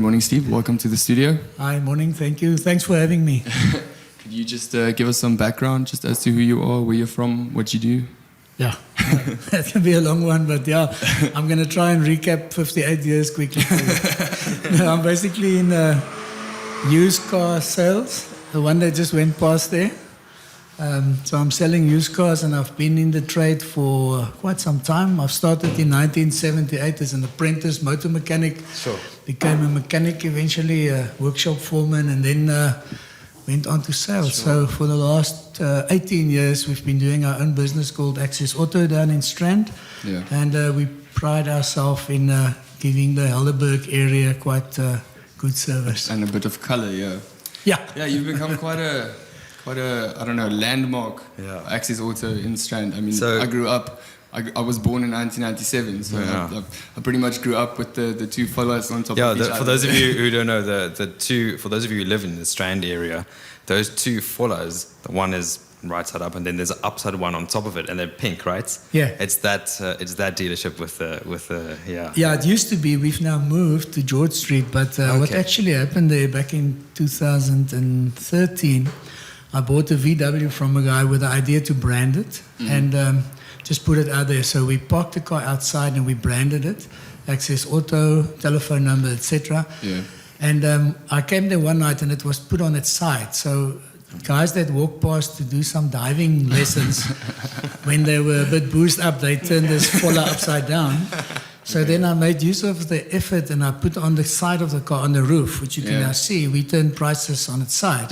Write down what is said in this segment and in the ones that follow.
morning, Steve. Welcome to the studio. Hi, morning. Thank you. Thanks for having me. Could you just give us some background just as to who you are, where you're from, what you do? Yeah, that can be a long one, but yeah, I'm going to try and recap 58 years quickly. No, I'm basically in used car sales, the one that just went past there. So I'm selling used cars, and I've been in the trade for quite some time. I've started in 1978 as an apprentice motor mechanic. Sure. Became a mechanic eventually, a workshop foreman, and then went on to sales. Sure. So for the last 18 years, we've been doing our own business called Access Auto down in Strand. Yeah. And we pride ourselves in giving the Helderberg area quite good service. And a bit of color, yeah. Yeah. Yeah, you've become quite a I don't know, landmark. Yeah. Access Auto in Strand. I mean, So- I grew up. I was born in 1997, so Yeah. I pretty much grew up with the two followers on top of each other. For those of you who don't know, for those of you who live in the Strand area, those two follows, the one is right side up, and then there's an upside one on top of it, and they're pink, right? Yeah. It's that dealership with the yeah. Yeah, it used to be. We've now moved to George Street, but what Okay. actually happened there back in 2013, I bought a VW from a guy with the idea to brand it and just put it out there. So we parked the car outside and we branded it, Access Auto, telephone number, etc. Yeah. And I came there one night and it was put on its side. So guys that walked past to do some diving lessons, when they were a bit boozed up, they turned this faller upside down. So then I made use of the effort and I put on the side of the car, on the roof, which you can now see, we turned prices on its side.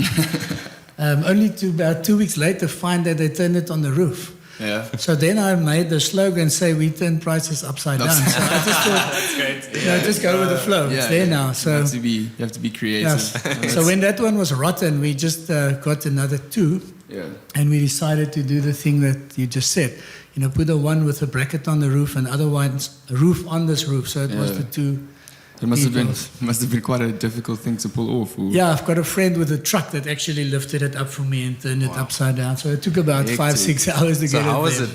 Only to about 2 weeks later find that they turned it on the roof. Yeah. So then I made the slogan say we turn prices upside down. So I just thought, That's great. just go with the flow. It's there now. So you have to be creative. yes. So when that one was rotten, we just got another two. Yeah. And we decided to do the thing that you just said. You know, put a one with a bracket on the roof and other ones a roof on this roof. So it was the two. It must have been quite a difficult thing to pull off. Or... Yeah, I've got a friend with a truck that actually lifted it up for me and turned it upside down. So it took about 5-6 hours to So get it how there.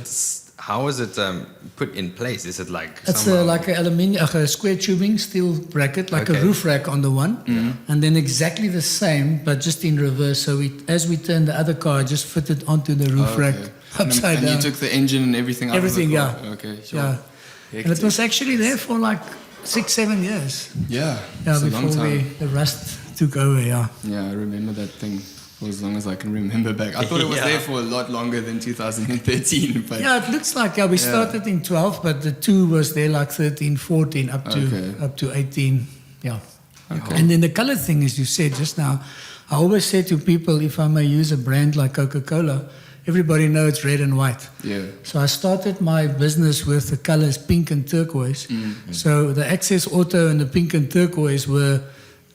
how is it put in place? Is it like It's somehow- like a square tubing steel bracket, like a Okay. roof rack on the one, and then exactly the same, but just in reverse. So as we turned the other car, just fitted onto the roof rack upside and down. you took the engine and everything out Everything, of the car. Okay, sure. Yeah. And it was actually there for like 6-7 years. Yeah, Yeah, it's a long before time. the rust took over. Yeah. Yeah, I remember that thing for as long as I can remember back. I thought it was Yeah. there for a lot longer than 2013, but Yeah, it looks like we started in 12, but the two was there like 13, 14, up to 18. Yeah. Okay. And then the color thing, as you said just now, I always say to people, if I may use a brand like Coca-Cola, everybody knows it's red and white. yeah, So I started my business with the colors pink and turquoise. So the Access Auto and the pink and turquoise were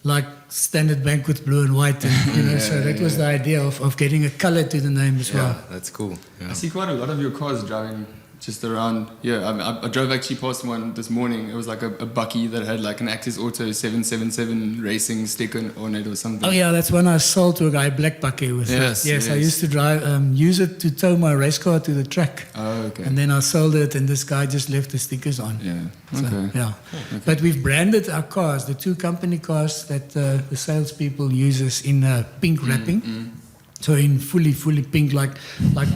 like Standard Bank with blue and white. And, so that was the idea of getting a color to the name as well. Yeah, that's cool. Yeah. I see quite a lot of your cars driving just around. Yeah, I drove actually past one this morning. It was like a Bucky that had like an Access Auto 777 racing sticker on it or something. Oh yeah, that's when I sold to a guy Black Bucky with Yes, it. Yes, I yes. used to use it to tow my race car to the track. Oh, okay. And then I sold it, and this guy just left the stickers on. Yeah, So, okay. yeah. But we've branded our cars, the two company cars that the salespeople uses in pink wrapping. So in fully pink, like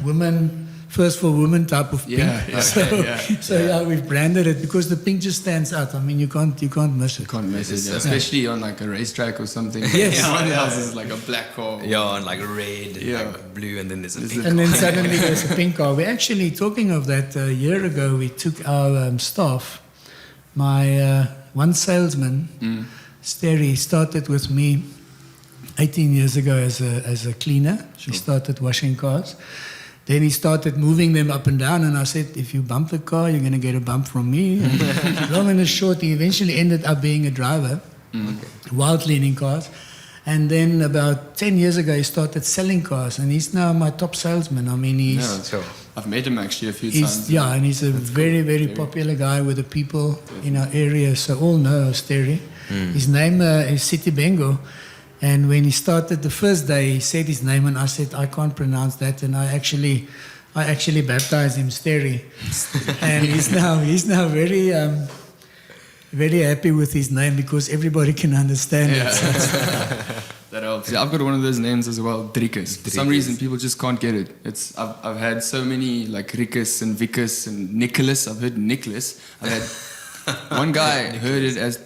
women. First for women type of pink. Yeah, okay, So we've branded it because the pink just stands out. I mean, you can't miss it. Can't miss it, yeah. Especially on like a racetrack or something. Yes. Someone else is like a black car. Yeah, and like red, and Yeah. like blue, and then there's a There's pink. And then suddenly there's a pink car. We're actually talking of that a year ago. We took our staff. My one salesman, Sterry, started with me 18 years ago as a cleaner. He started washing cars. Then he started moving them up and down, and I said, if you bump the car, you're going to get a bump from me. And long and short, he eventually ended up being a driver while cleaning cars. And then about 10 years ago, he started selling cars, and he's now my top salesman. I mean, Yeah, Sure. I've met him actually a few times. yeah, and he's a very popular guy with the people in our area, so all know Sterry. His name is Siti Bengo. And when he started the first day, he said his name, and I said, I can't pronounce that. And I actually baptized him Sterry. And he's now very very happy with his name because everybody can understand it. That helps. Yeah, I've got one of those names as well, Drikus. For some reason, people just can't get it. I've had so many like Rikus and Vikus and Nicholas. I've heard Nicholas. I've had one guy heard it as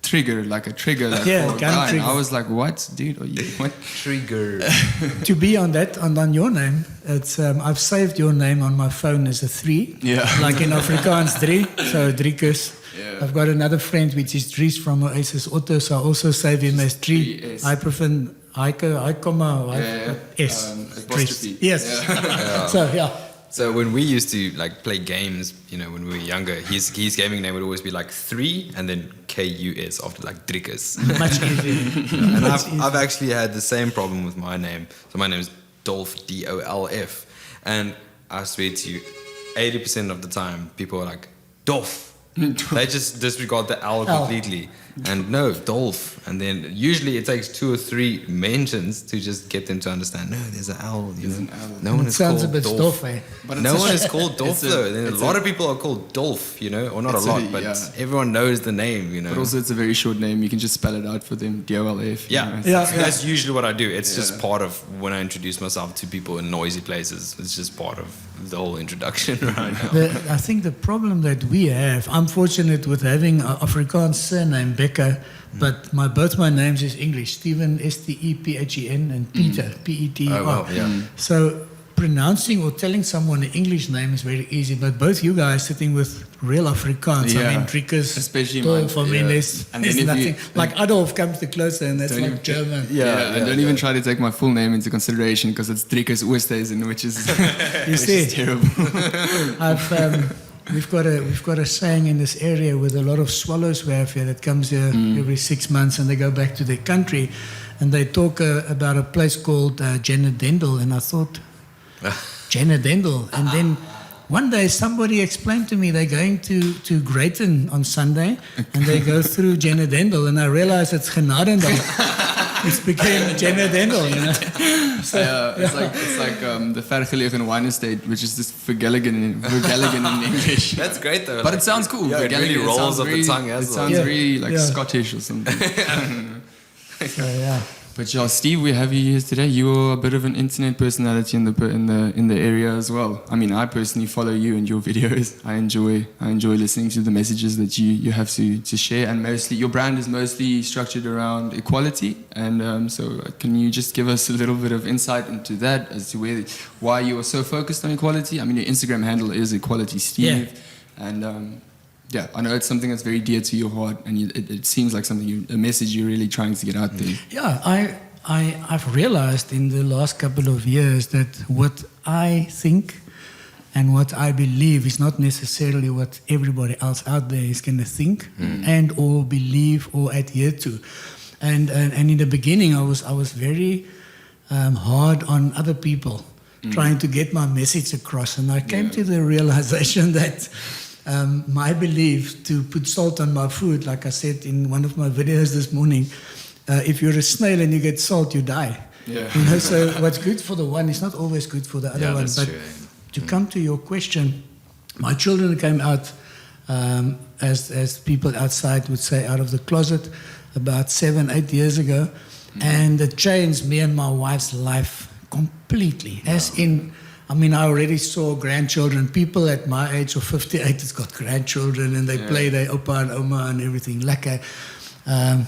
trigger, like a trigger. Like, Yeah, for a gun guy. And trigger. I was like, what, dude? Are you what? Trigger. To be on that, on your name, it's I've saved your name on my phone as a 3. Yeah. Like in Afrikaans 3, so Drikus. Yeah. I've got another friend which is Dries from Oasis Auto, so I also save him as 3. 3S. I prefer I comma S. Apostrophe. Yes. So yeah. So when we used to like play games, you know, when we were younger, his gaming name would always be like 3 and then KUS after like Drikus. Much easier. And I've actually had the same problem with my name. So my name is Dolph, DOLF. And I swear to you, 80% of the time, people are like, Dolph. They just disregard the L completely. And no, Dolph. And then usually it takes 2 or 3 mentions to just get them to understand, no, there's an L. You know? No one It is sounds called a bit Dolph. stuff, eh? But No one is called Dolph though. Then a it's lot of people are called Dolph, you know, or not a It's lot, a- but yeah. everyone knows the name, you know. But also, it's a very short name. You can just spell it out for them. DOLF. you know, Yeah, it's- that's usually what I do. It's just Yeah. part of when I introduce myself to people in noisy places. It's just part of the whole introduction right now. I think the problem that we have, I'm fortunate with having an Afrikaans surname, Bekker, but both my names is English, Stephen, Stephen, and Peter, Peter. Oh, well, yeah. So pronouncing or telling someone an English name is very easy, but both you guys sitting with real Afrikaans, I Yeah. mean, Drikus, Especially Dolph, I mine, mean, yeah. there's And then if nothing. you- Like Adolf comes the closer, and that's Don't like even- German. And don't even try to take my full name into consideration because it's Drikus Oosthuizen, which is which see. is terrible. We've got a saying in this area with a lot of swallows we have here that comes here every 6 months and they go back to their country, and they talk about a place called Genadendal, and I thought Genadendal, and then one day somebody explained to me they're going to Greyton on Sunday and they go through Genadendal, and I realized it's Genadendal. It's became Genadendal, you know. So, It's like the vergelegen wine estate, which is just vergelegen in English. That's great though. But it sounds cool. Yeah, it really Vergelegen, rolls sounds off the very- tongue as It well. sounds Yeah. very like Yeah. Scottish or something. so, yeah. But yeah, Steve, we have you here today. You're a bit of an internet personality in the area as well. I mean, I personally follow you and your videos. I enjoy listening to the messages that you have to share, and mostly your brand is mostly structured around equality. And so, can you just give us a little bit of insight into that as to why you are so focused on equality? I mean, your Instagram handle is Equality Steve, and yeah, I know it's something that's very dear to your heart, and it seems like a message you're really trying to get out there. Yeah, I've realized in the last couple of years that what I think and what I believe is not necessarily what everybody else out there is going to think and or believe or adhere to. And in the beginning, I was very hard on other people trying to get my message across, and I came to the realization that my belief to put salt on my food, like I said in one of my videos this morning, if you're a snail and you get salt, you die. Yeah. You know, so what's good for the one is not always good for the other one. that's But true. to come to your question, my children came out, as people outside would say, out of the closet about 7-8 years ago, and it changed me and my wife's life completely. As in, I mean, I already saw grandchildren. People at my age of 58 has got grandchildren, and they play their opa and oma and everything. Lekker.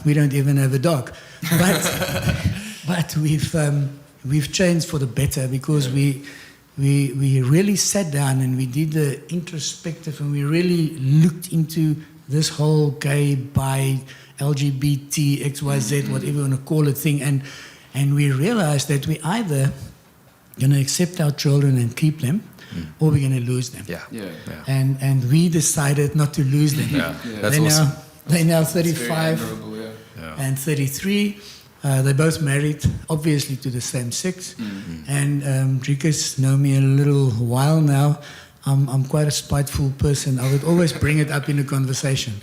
We don't even have a dog, but we've changed for the better because we really sat down and we did the introspective, and we really looked into this whole gay, bi, LGBT, XYZ, whatever you want to call it thing, and we realized that we either going to accept our children and keep them, or we're going to lose them. Yeah. And we decided not to lose them. That's They're awesome. They're now It's very 35 admirable, yeah. and 33. They're both married, obviously, to the same sex. And Drikus know me a little while now. I'm quite a spiteful person. I would always bring it up in a conversation,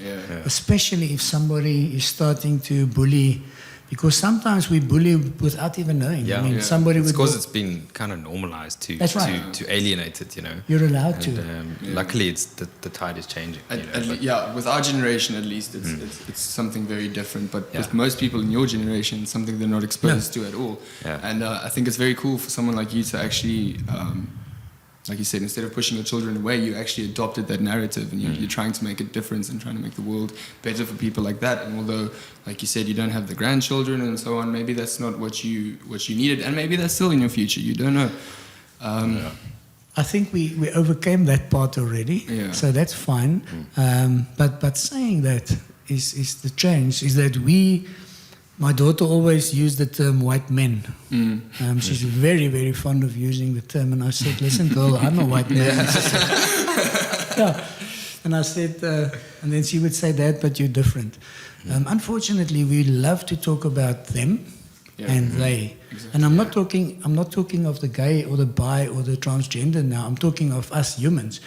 especially if somebody is starting to bully Because sometimes we bully without even knowing. Yeah. I mean, Yeah. somebody It's would because walk- it's been kind of normalized That's right. to alienate it, you know. you're allowed And, to. luckily, it's the tide is changing. You know, but- With our generation at least, it's something very different. But Yeah. with most people in your generation, it's something they're not exposed to at all. Yeah. And I think it's very cool for someone like you to actually, like you said, instead of pushing your children away, you actually adopted that narrative, and you're trying to make a difference and trying to make the world better for people like that. And although, like you said, you don't have the grandchildren and so on, maybe that's not what you needed, and maybe that's still in your future. You don't know. I think we overcame that part already, Yeah. so that's fine. But saying that is the change, is that my daughter always used the term white men. She's very, very fond of using the term, and I said, listen girl, I'm a white man. Yeah. And I said, and then she would say that, but you're different. Unfortunately, we love to talk about them and they. Exactly. And I'm not talking of the gay or the bi or the transgender now. I'm talking of us humans.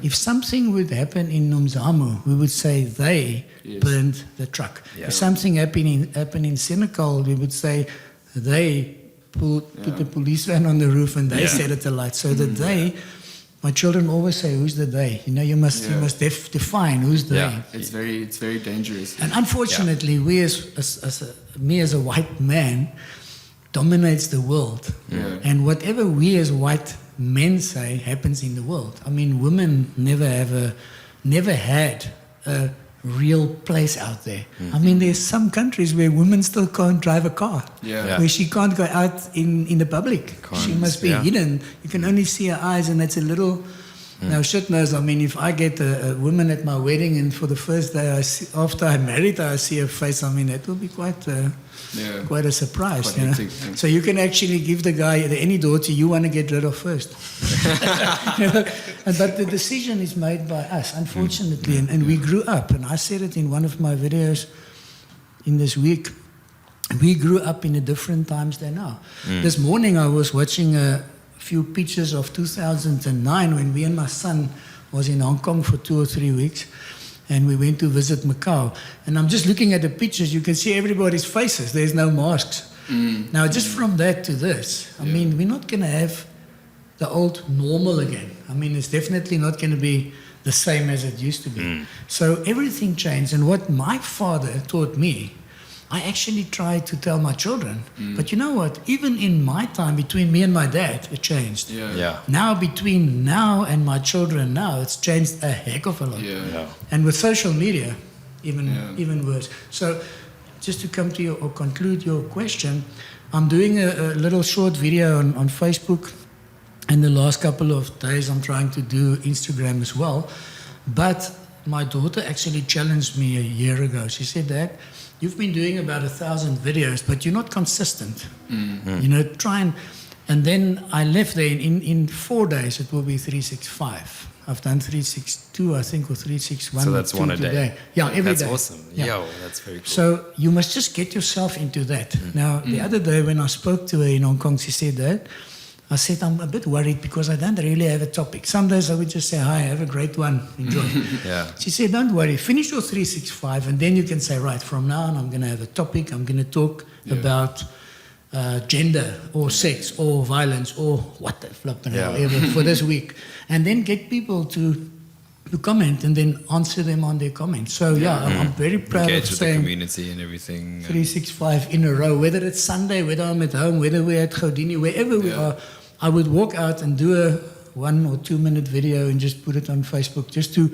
If something would happen in Nomzamo, we would say they burned the truck. Yeah. If something happened in Senegal, we would say they put the police van on the roof and they set it alight. So the they, my children always say, who's the they? You know, you must define who's they. Yeah. It's very dangerous. And unfortunately, we as a white man dominates the world. Yeah. And whatever we as white men say happens in the world. I mean, women never had a real place out there. I mean, there's some countries where women still can't drive a car. Yeah. Where she can't go out in the public. She must be hidden. You can only see her eyes, and that's a little... Now, shit knows, I mean, if I get a woman at my wedding and for the first day, after I married her, I see her face, I mean, that will be quite a surprise. Quite You know? hectic, yeah. So you can actually give the guy any daughter you want to get rid of first. You know? But the decision is made by us, unfortunately, and we grew up, and I said it in one of my videos in this week, we grew up in a different times than now. This morning I was watching a few pictures of 2009 when me and my son was in Hong Kong for 2 or 3 weeks, and we went to visit Macau. And I'm just looking at the pictures, you can see everybody's faces, there's no masks. Now just from that to this, I mean, we're not going to have the old normal again. I mean, it's definitely not going to be the same as it used to be. So everything changed, and what my father taught me, I actually tried to tell my children. But you know what? Even in my time, between me and my dad, it changed. Yeah. Now, between now and my children now, it's changed a heck of a lot. Yeah. And with social media, even worse. So, just to come to you or conclude your question, I'm doing a little short video on Facebook. And the last couple of days, I'm trying to do Instagram as well. But my daughter actually challenged me a year ago. She said, Dad, you've been doing about 1,000 videos, but you're not consistent. You know, try and then I left there. In 4 days, it will be 365. I've done 362, I think, or 361. So that's one a day. Today. Yeah, every day. That's awesome. Yeah. Yo, that's very cool. So you must just get yourself into that. Now, the other day when I spoke to her in Hong Kong, she said that. I said, I'm a bit worried because I don't really have a topic. Some days I would just say, hi, have a great one, enjoy. She said, don't worry, finish your 365 and then you can say, right, from now on I'm going to have a topic. I'm going to talk about gender or sex or violence or what the flippin' hell ever for this week. And then get people to comment and then answer them on their comments. So I'm very proud Engage of with the saying community and everything. 365 in a row, whether it's Sunday, whether I'm at home, whether we're at Gaudini, wherever we are, I would walk out and do a 1 or 2 minute video and just put it on Facebook just to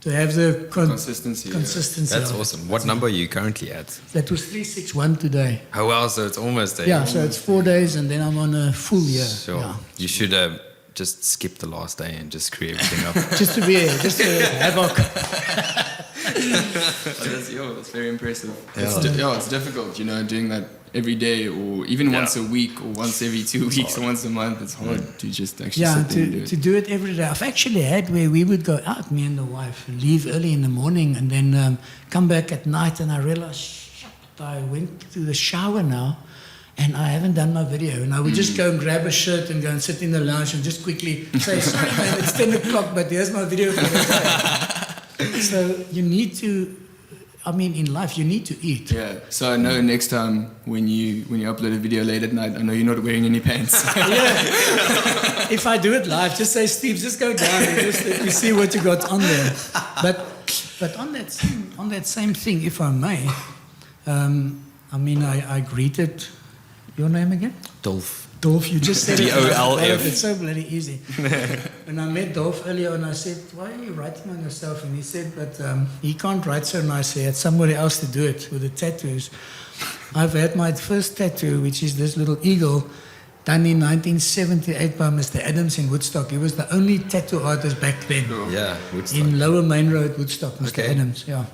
have the Consistency. That's awesome. What number are you currently at? That was 361 today. Oh, well, so it's almost a Yeah, so it's 4 days and then I'm on a full year. Sure. Yeah. You should just skip the last day and just screw everything up. Just to have havoc. That's very impressive. It's difficult, you know, doing that every day or even once a week or once every 2 weeks or once a month. It's hard to just actually sit there and do it. To do it every day. I've actually had where we would go out, me and the wife, leave early in the morning and then come back at night and I realized, shit, I went to the shower now and I haven't done my video. And I would just go and grab a shirt and go and sit in the lounge and just quickly say, sorry man, it's 10 o'clock, but here's my video for the day. So you need to, I mean, in life, you need to eat. Yeah. So I know next time when you upload a video late at night, I know you're not wearing any pants. If I do it live, just say, Steve, just go down and just let me see what you got on there. But on that same thing, if I may, I mean, I greeted your name again? Dolf, you just said it. D-O-L-F. It's so bloody easy. And I met Dolf earlier and I said, why are you writing on yourself? And he said, but he can't write so nicely. He had somebody else to do it with the tattoos. I've had my first tattoo, which is this little eagle, done in 1978 by Mr. Adams in Woodstock. He was the only tattoo artist back then. Yeah, Woodstock. In Lower Main Road, Woodstock, Mr. Okay. Adams, yeah.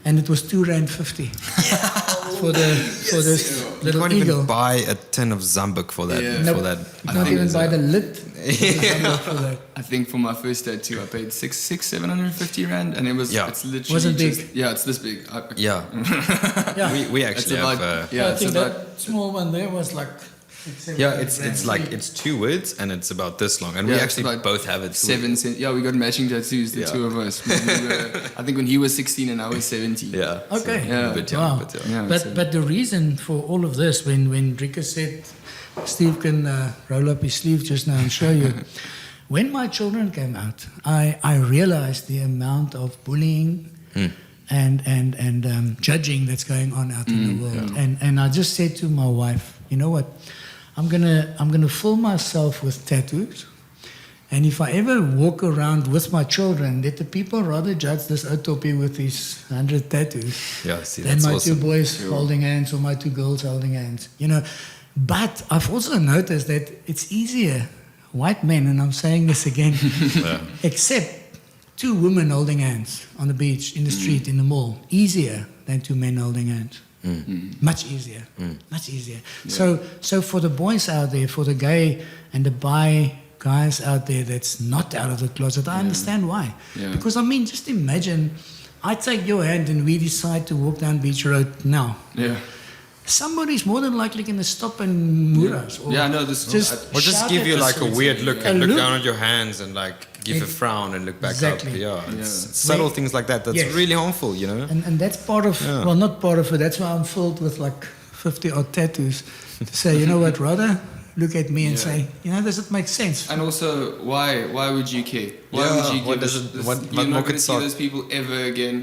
And it was R2.50 for this You little can't eagle. even buy a tin of Zambuk for that. Yeah. Nope. For that. You can't even buy the lid. Yeah. I think for my first tattoo, I paid 750 rand, and it was it's literally Wasn't big. just, yeah, it's this big. Yeah. Yeah. We actually It's about- have. yeah, I it's think about that small one there was like. It's like it's 2 words and it's about this long, and we it's actually about both have it. 7 cents. Yeah, we got matching tattoos, the two of us. We were, I think when he was 16 and I was 17. Yeah. Okay. Yeah. A bit young, Wow. but Yeah, But the reason for all of this, when Rika said, Steve can roll up his sleeve just now and show you, when my children came out, I realized the amount of bullying and judging that's going on out in the world. And I just said to my wife, you know what, I'm gonna fill myself with tattoos. And if I ever walk around with my children, let the people rather judge this Otopi with his 100 tattoos Yeah, see, than that's my awesome. two boys holding hands or my two girls holding hands. You know, but I've also noticed that it's easier, white men, and I'm saying this again, except two women holding hands on the beach, in the street, in the mall, easier than two men holding hands. Much easier, much easier. Yeah. So for the boys out there, for the gay and the bi guys out there that's not out of the closet, I understand why. Yeah. Because I mean, just imagine, I take your hand and we decide to walk down Beach Road now. Yeah. Somebody's more than likely going to stop and moor us. Or Yeah, no, this just Or just shout give at you us. like a weird look A and look look. down at your hands and like give a frown and look back Exactly. up. Yeah, it's Yeah. subtle things like that. That's Yes. really harmful, you know. And that's part of, Yeah. well, not part of it. That's why I'm filled with like 50 odd tattoos. To say, you know what, rather look at me and Yeah. say, you know, does it make sense? And also, why would you care? Why Yeah, would you what give does a- it- this- what You're more not could going to see suck? those people ever again.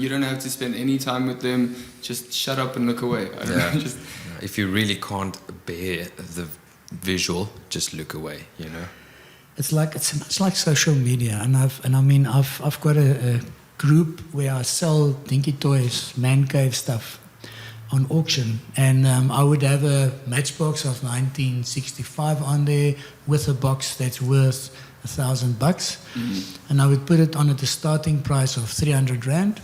You don't have to spend any time with them. Just shut up and look away. I don't know, just If you really can't bear the visual, just look away, you know. It's like social media, and I've got a group where I sell dinky toys, man cave stuff, on auction, and I would have a matchbox of 1965 on there with a box that's worth $1,000, and I would put it on at the starting price of 300 rand.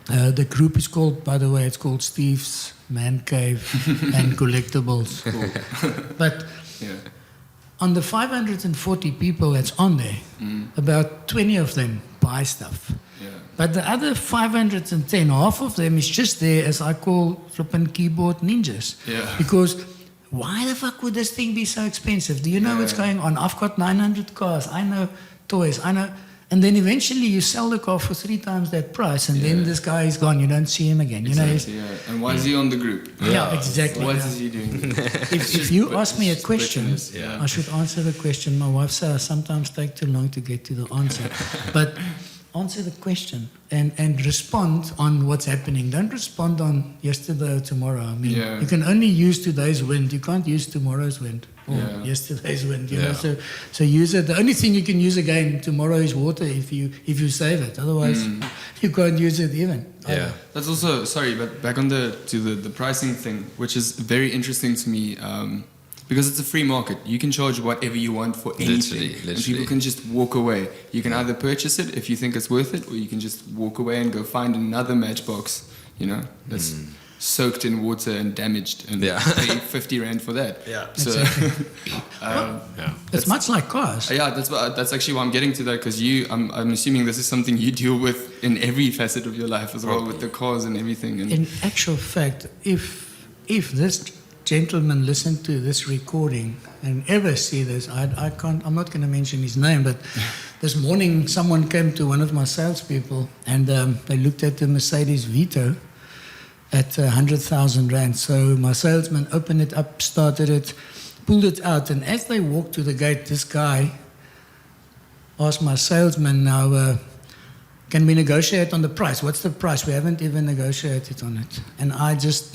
The group is called, by the way, it's called Steve's Man Cave and Collectibles. But yeah. on the 540 people that's on there, about 20 of them buy stuff. Yeah. But the other 510, half of them is just there as I call flippin' keyboard ninjas. Yeah. Because why the fuck would this thing be so expensive? Do you know what's going on? I've got 900 cars. I know toys. I know. And then eventually you sell the car for 3 times that price, and then this guy is gone. You don't see him again. You know. Exactly, yeah. And why is he on the group? Yeah, exactly. What yeah. is he doing? If you ask me a question, bitterness, yeah. I should answer the question. My wife says I sometimes take too long to get to the answer. But answer the question and respond on what's happening. Don't respond on yesterday or tomorrow. I mean, Yeah. you can only use today's wind. You can't use tomorrow's wind or Yeah. yesterday's wind. You Yeah. know, so use it. The only thing you can use again tomorrow is water if you save it. Otherwise, you can't use it even. Yeah. That's also, sorry, but back on the pricing thing, which is very interesting to me, because it's a free market. You can charge whatever you want for anything. And Literally. people can just walk away. You can either purchase it if you think it's worth it, or you can just walk away and go find another matchbox, you know, that's soaked in water and damaged, and pay 50 rand for that. Yeah. So, It's much like cars. yeah, that's actually why I'm getting to that, because I'm assuming this is something you deal with in every facet of your life as well, with the cars and everything. And In actual fact, if this gentleman listen to this recording and ever see this, I can't, I'm not going to mention his name, but this morning someone came to one of my salespeople and they looked at the Mercedes Vito at 100,000 Rand. So my salesman opened it up, started it, pulled it out, and as they walked to the gate, this guy asked my salesman, now, can we negotiate on the price? What's the price? We haven't even negotiated on it. And I just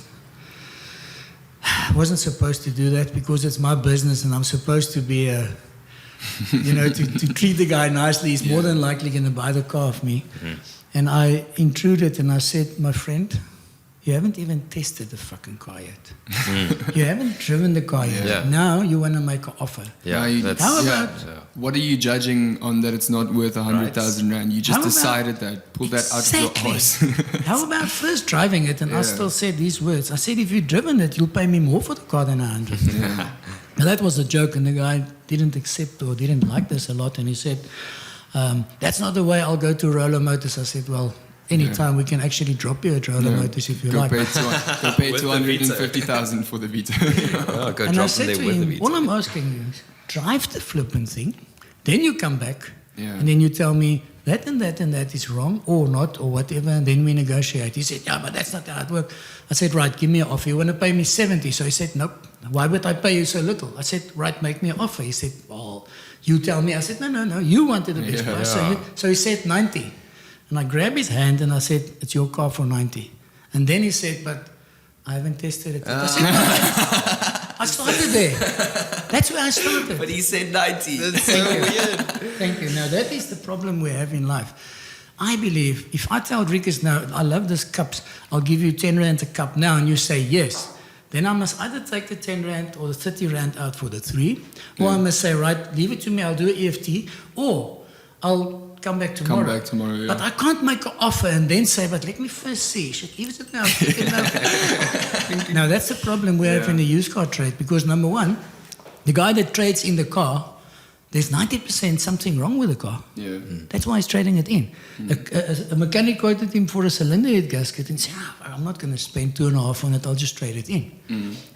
wasn't supposed to do that because it's my business and I'm supposed to be to treat the guy nicely. He's more than likely going to buy the car off me. And I intruded and I said, my friend, you haven't even tested the fucking car yet. You haven't driven the car yet. Yeah. Now you want to make an offer. Yeah, How about what are you judging on that it's not worth 100,000 Rand? You just How about- decided that. Pull that out of your arse. How about first driving it? And I still said these words. I said, if you've driven it, you'll pay me more for the car than 100. Now that was a joke, and the guy didn't accept or didn't like this a lot. And he said, that's not the way I'll go to Roller Motors. I said, well, anytime we can actually drop you at Roller Motors if you Go like. pay, go pay With the 250,000 for the Vito. Oh, go And I drop said them to there with the him, Vito. all I'm asking you is drive the flipping thing, then you come back, Yeah. and then you tell me that and that and that is wrong or not or whatever, and then we negotiate. He said, yeah, but that's not how it works. I said, right, give me an offer. You want to pay me 70? So he said, nope. Why would I pay you so little? I said, right, make me an offer. He said, well, you tell me. I said, no, you wanted the best price. So he said 90. And I grabbed his hand and I said, it's your car for 90. And then he said, but I haven't tested it yet. I said, I started there. That's where I started. But he said 90. That's so weird. Thank you. Now, that is the problem we have in life. I believe if I tell Rikus now, I love this cups, I'll give you 10 Rand a cup now, and you say yes, then I must either take the 10 Rand or the 30 Rand out for the 3, or I must say, right, leave it to me, I'll do an EFT, or I'll come back tomorrow. Come back tomorrow, yeah. But I can't make an offer and then say, but let me first see. Should give it to me. I'll take it now. Now, that's the problem we have in the used car trade, because number one, the guy that trades in the car, there's 90% something wrong with the car. Yeah. That's why he's trading it in. A mechanic quoted him for a cylinder head gasket and said, I'm not going to spend 2.5 on it, I'll just trade it in.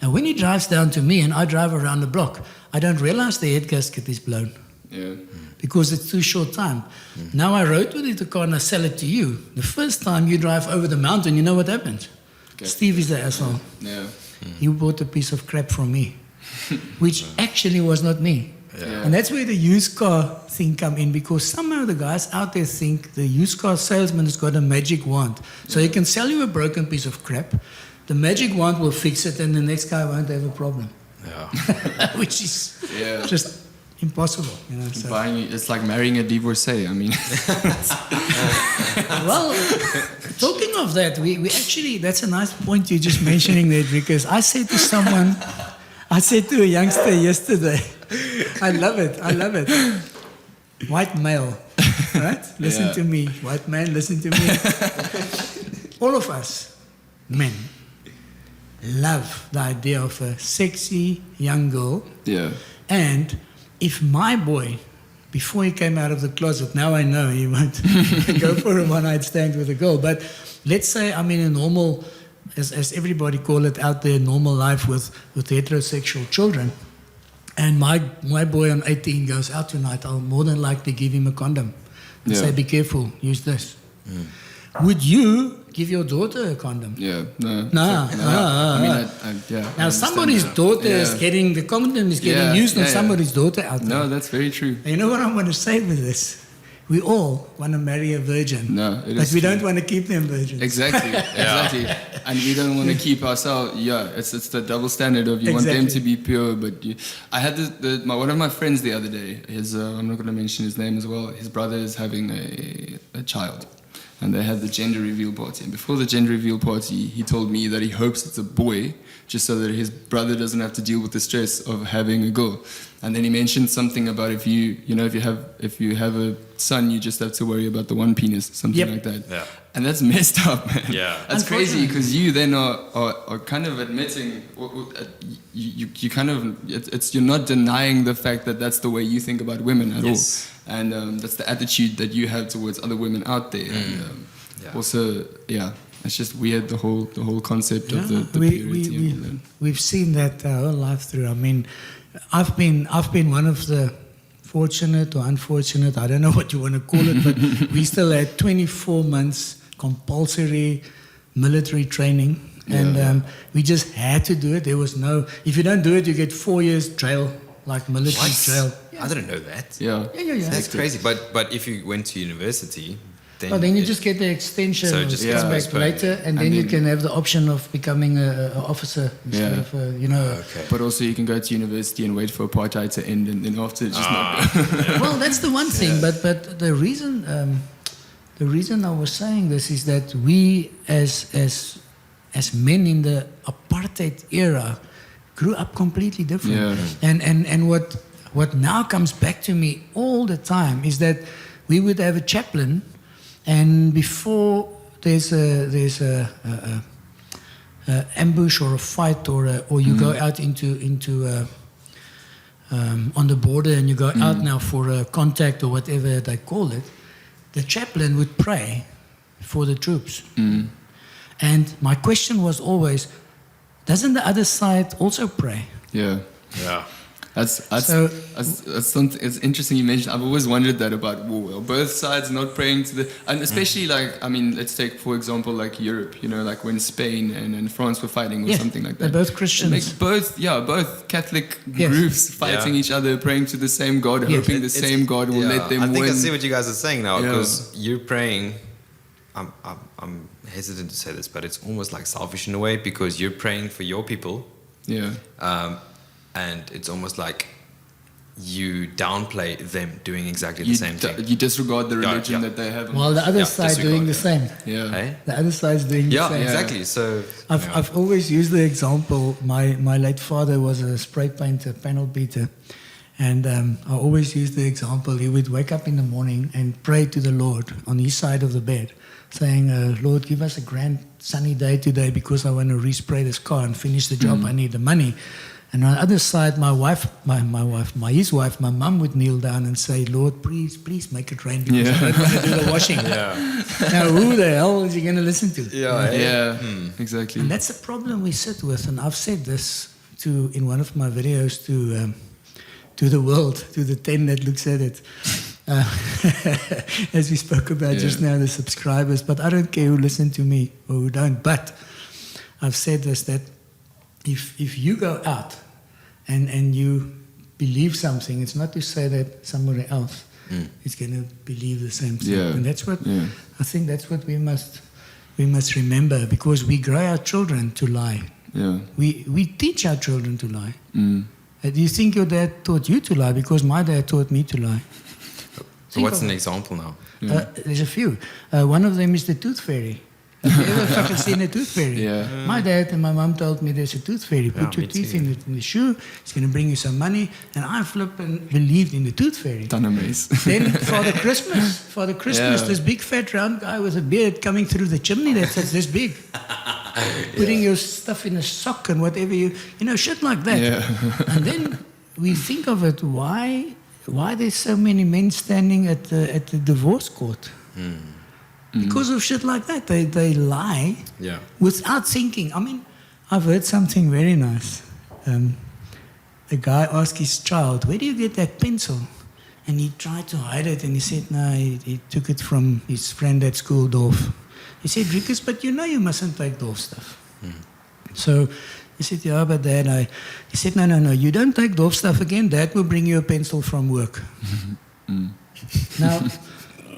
And when he drives down to me and I drive around the block, I don't realize the head gasket is blown. Yeah. Because it's too short time. Now I rode with the car and I sell it to you. The first time you drive over the mountain, you know what happens? Okay. Steve is the asshole. Yeah. He bought a piece of crap from me, which actually was not me. Yeah. And that's where the used car thing come in, because somehow the guys out there think the used car salesman has got a magic wand. So he can sell you a broken piece of crap, the magic wand will fix it, and the next guy won't have a problem. Yeah. Which is Yeah. just impossible. You know, so. It's like marrying a divorcee. I mean, Well, talking of that, we actually, that's a nice point you're just mentioning there, because I said to a youngster yesterday, I love it. White male, right? Listen to me. White man, listen to me. All of us, men, love the idea of a sexy young girl. yeah. And if my boy, before he came out of the closet, now I know he won't go for a one-night stand with a girl. But let's say I'm in a normal, as everybody call it out there, normal life with heterosexual children. And my boy on 18 goes out tonight, I'll more than likely give him a condom. And say, be careful, use this. Would you give your daughter a condom? Yeah. No. No. I mean, yeah. I Now, understand somebody's that. daughter is Yeah. getting, the condom is getting used on somebody's daughter out there. No, that's very true. You know what I want to say with this? We all want to marry a virgin. No, it but is we true. don't want to keep them virgins. Exactly, exactly. And we don't want to keep ourselves. Yeah, it's the double standard of you want them to be pure, but you. I had one of my friends the other day. I'm not going to mention his name as well. His brother is having a child, and they had the gender reveal party. And before the gender reveal party, he told me that he hopes it's a boy, just so that his brother doesn't have to deal with the stress of having a girl. And then he mentioned something about if you have a son, you just have to worry about the one penis, something like that. Yeah. And that's messed up, man. Yeah. That's crazy, because you then are kind of admitting, you kind of, you're not denying the fact that that's the way you think about women at all. And that's the attitude that you have towards other women out there. And also, it's just weird, the whole concept of the purity and all that. We've seen that our whole life through. I mean, I've been one of the fortunate or unfortunate, I don't know what you want to call it, but we still had 24 months compulsory military training. And we just had to do it. There was no, if you don't do it, you get 4 years jail, like military jail. I didn't know that. Yeah. That's crazy. But if you went to university, then you just get the extension, so or just come back later, and then you can have the option of becoming an officer instead of, Okay. But also you can go to university and wait for apartheid to end, and then after it's just not. Well, that's the one thing. But the reason I was saying this is that we as men in the apartheid era grew up completely different. Yeah. And what now comes back to me all the time is that we would have a chaplain, and before there's a ambush or a fight or you go out into on the border and you go out now for a contact or whatever they call it, the chaplain would pray for the troops. And my question was always, doesn't the other side also pray? Yeah. That's something. It's interesting you mentioned. I've always wondered that about war. Both sides not praying to the, and especially like, I mean, let's take for example like Europe. You know, like when Spain and France were fighting or something like that. They're both Christians. Both Catholic groups fighting each other, praying to the same God, hoping the same God will let them win. I think I see what you guys are saying now, because you're praying. I'm hesitant to say this, but it's almost like selfish in a way, because you're praying for your people. Yeah. And it's almost like you downplay them doing exactly the same thing. You disregard the religion that they have. While the other side doing the same. Yeah. Hey? The other side's doing the same. Yeah, exactly. So I've always used the example. My late father was a spray painter, panel beater. And I always use the example. He would wake up in the morning and pray to the Lord on his side of the bed, saying, Lord, give us a grand sunny day today because I want to respray this car and finish the job. I need the money. And on the other side, his wife, my mum would kneel down and say, Lord, please make it rain because I don't want to do the washing. Now, who the hell is he going to listen to? Exactly. And that's the problem we sit with. And I've said this in one of my videos to the world, to the 10 that looks at it. As we spoke about just now, the subscribers. But I don't care who listen to me or who don't. But I've said this, that if you go out and you believe something, it's not to say that somebody else is going to believe the same thing. And that's what I think that's what we must remember, because we grow our children to lie. We teach our children to lie. Do you think your dad taught you to lie? Because my dad taught me to lie. So what's an example now? There's a few. One of them is the tooth fairy. Have you ever fucking seen a tooth fairy? My dad and my mom told me there's a tooth fairy. Put your teeth in the shoe. It's going to bring you some money. And I flippin' believed in the tooth fairy. Then Father Christmas, this big fat round guy with a beard coming through the chimney that's this big. Putting your stuff in a sock and whatever shit like that. And then we think of it, why there's so many men standing at the divorce court? Because of shit like that. They lie without thinking. I mean, I've heard something very nice. A guy asked his child, where do you get that pencil? And he tried to hide it, and he said, no, he took it from his friend at school, Dorf. He said, Rikus, but you mustn't take Dorf stuff. So he said, yeah, but Dad, he said, no, you don't take Dorf stuff again. Dad will bring you a pencil from work. Now,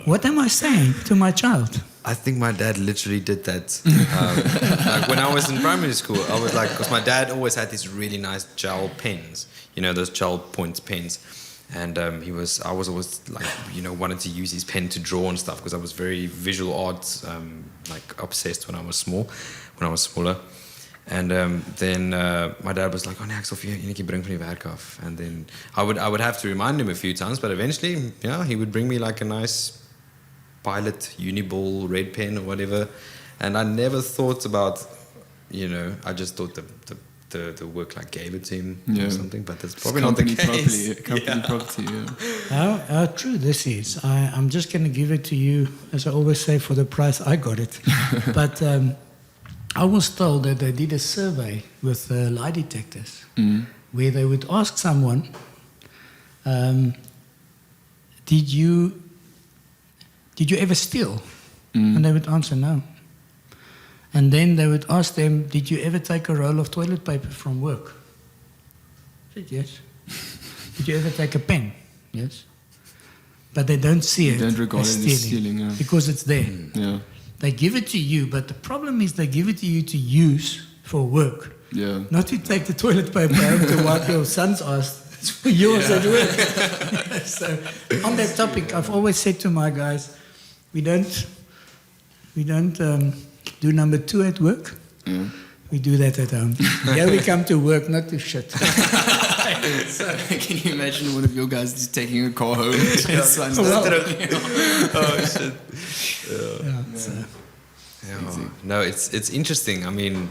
what am I saying to my child? I think my dad literally did that. Like when I was in primary school, I was like, because my dad always had these really nice gel pens, those gel point pens. And I was always like, wanted to use his pen to draw and stuff, because I was very visual arts, obsessed when I was smaller. And then my dad was like, oh, nee, ek sal vir jou enetjie bring van die werk af. And then I would have to remind him a few times, but eventually, he would bring me like a nice Pilot Uniball red pen or whatever. And I never thought about, I just thought the the work like gave it to him Yeah. or something, but that's probably not the case. Company property, yeah. How true this is. I'm just going to give it to you, as I always say, for the price I got it. But I was told that they did a survey with lie detectors where they would ask someone, did you ever steal? And they would answer no. And then they would ask them, did you ever take a roll of toilet paper from work? I said yes. Did you ever take a pen? Yes. But they don't see it. They don't regard as it as stealing, yeah. because it's there. Yeah. They give it to you, but the problem is they give it to you to use for work. Yeah. Not to take the toilet paper home to wipe your son's ass. It's for yours at work. So on that topic, I've always said to my guys, we don't do number 2 at work. Yeah. We do that at home. Here we come to work, not to shit. So, can you imagine one of your guys just taking a car home? Well, Oh shit. yeah, so. Yeah. No, it's interesting. I mean,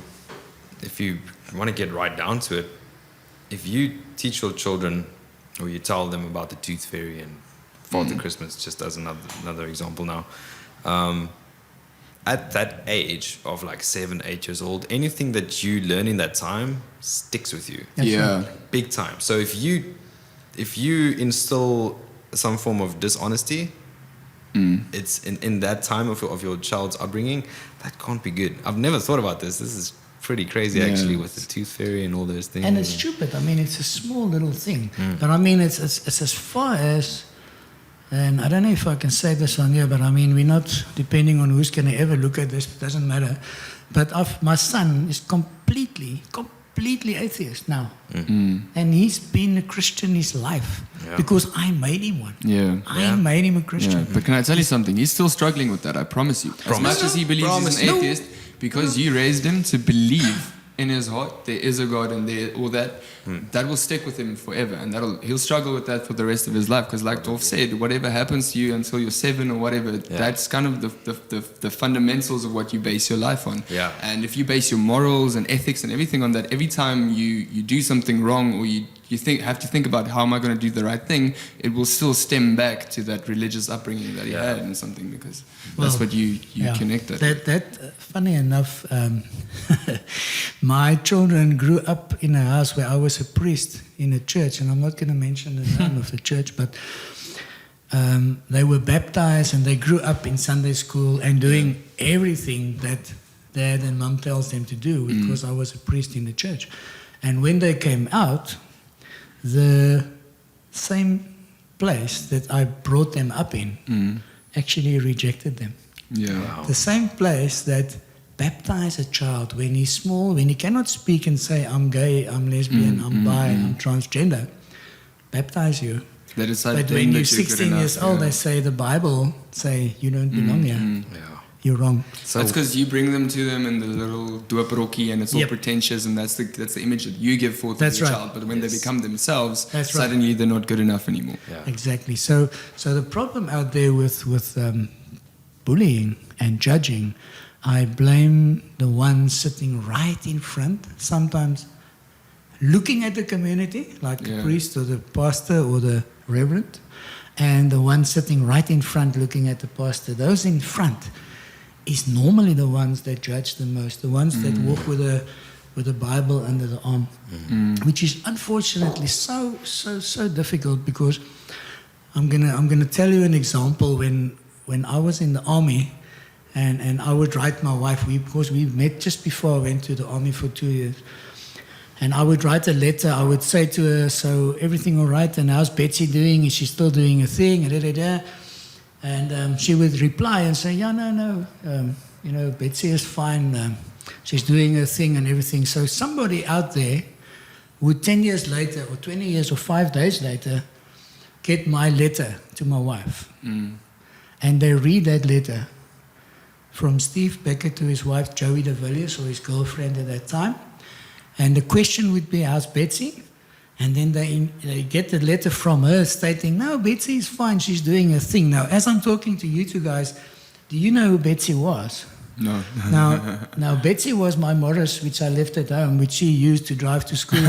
if you want to get right down to it, if you teach your children or you tell them about the tooth fairy and Father Christmas, just as another example now, at that age of like 7, 8 years old, anything that you learn in that time sticks with you. That's Yeah. Big time. So if you instill some form of dishonesty, it's in that time of your child's upbringing, that can't be good. I've never thought about this. This is pretty crazy, Yeah. actually, with the tooth fairy and all those things. And it's stupid. I mean, it's a small little thing. But I mean, it's as far as, and I don't know if I can say this on here, but I mean, we're not depending on who's going to ever look at this, it doesn't matter. But my son is completely atheist now. And he's been a Christian his life because I made him one. Yeah. I made him a Yeah. Christian. But can I tell you something? He's still struggling with that, I promise you. As much as he believes he's an atheist, because you raised him to believe in his heart there is a God and there all that, that will stick with him forever, and he'll struggle with that for the rest of his life. Because like Dolph said, whatever happens to you until you're 7 or whatever, that's kind of the fundamentals of what you base your life on. Yeah. And if you base your morals and ethics and everything on that, every time you do something wrong or you have to think about how am I going to do the right thing, it will still stem back to that religious upbringing that he had and something, because that's what you connect it. That funny enough, my children grew up in a house where I was a priest in a church, and I'm not going to mention the name of the church, but they were baptized and they grew up in Sunday school and doing everything that dad and mom tells them to do, because I was a priest in the church. And when they came out, the same place that I brought them up in actually rejected them. Yeah. Wow. The same place that baptized a child when he's small, when he cannot speak and say, I'm gay, I'm lesbian, I'm bi, I'm transgender, baptize you. That is But when you're 16 years old, they say the Bible say you don't belong here. Yeah. You're wrong. So that's because you bring them to them in the little doopperokie and it's all pretentious, and that's the image that you give forth to the child. But when they become themselves, suddenly they're not good enough anymore. Yeah. Exactly. So the problem out there with bullying and judging, I blame the ones sitting right in front, sometimes looking at the community, like the priest or the pastor or the reverend, and the ones sitting right in front looking at the pastor. Those in front is normally the ones that judge the most, the ones that walk with a Bible under the arm, which is unfortunately so difficult, because I'm gonna tell you an example. When I was in the army, and I would write my wife, because we met just before I went to the army for 2 years, and I would write a letter. I would say to her, so everything all right, and how's Betsy doing? Is she still doing a thing? And she would reply and say, yeah, no, Betsy is fine. She's doing her thing and everything. So somebody out there would 10 years later or 20 years or 5 days later get my letter to my wife. And they read that letter from Steve Bekker to his wife, Joey de Villiers, or his girlfriend at that time. And the question would be, how's Betsy? And then they get the letter from her stating, no, Betsy is fine, she's doing her thing. Now, as I'm talking to you two guys, do you know who Betsy was? No. Now Betsy was my Morris, which I left at home, which she used to drive to school.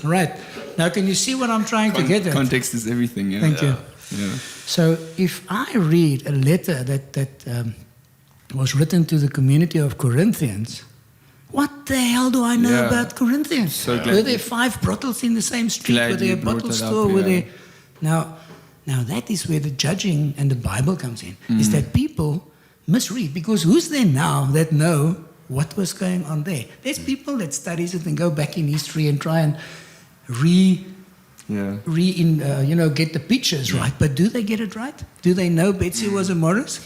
Right. Now, can you see what I'm trying to get at? Context is everything. Yeah. Thank you. Yeah. So if I read a letter that was written to the community of Corinthians, what the hell do I know Yeah. about Corinthians? So glad Were there you- 5 brothels in the same street? Glad Were there you a brought bottle that store? up, Were yeah. there... Now that is where the judging and the Bible comes in, is that people misread. Because who's there now that know what was going on there? There's people that studies it and go back in history and try and get the pictures right. But do they get it right? Do they know Betsy was a Morris?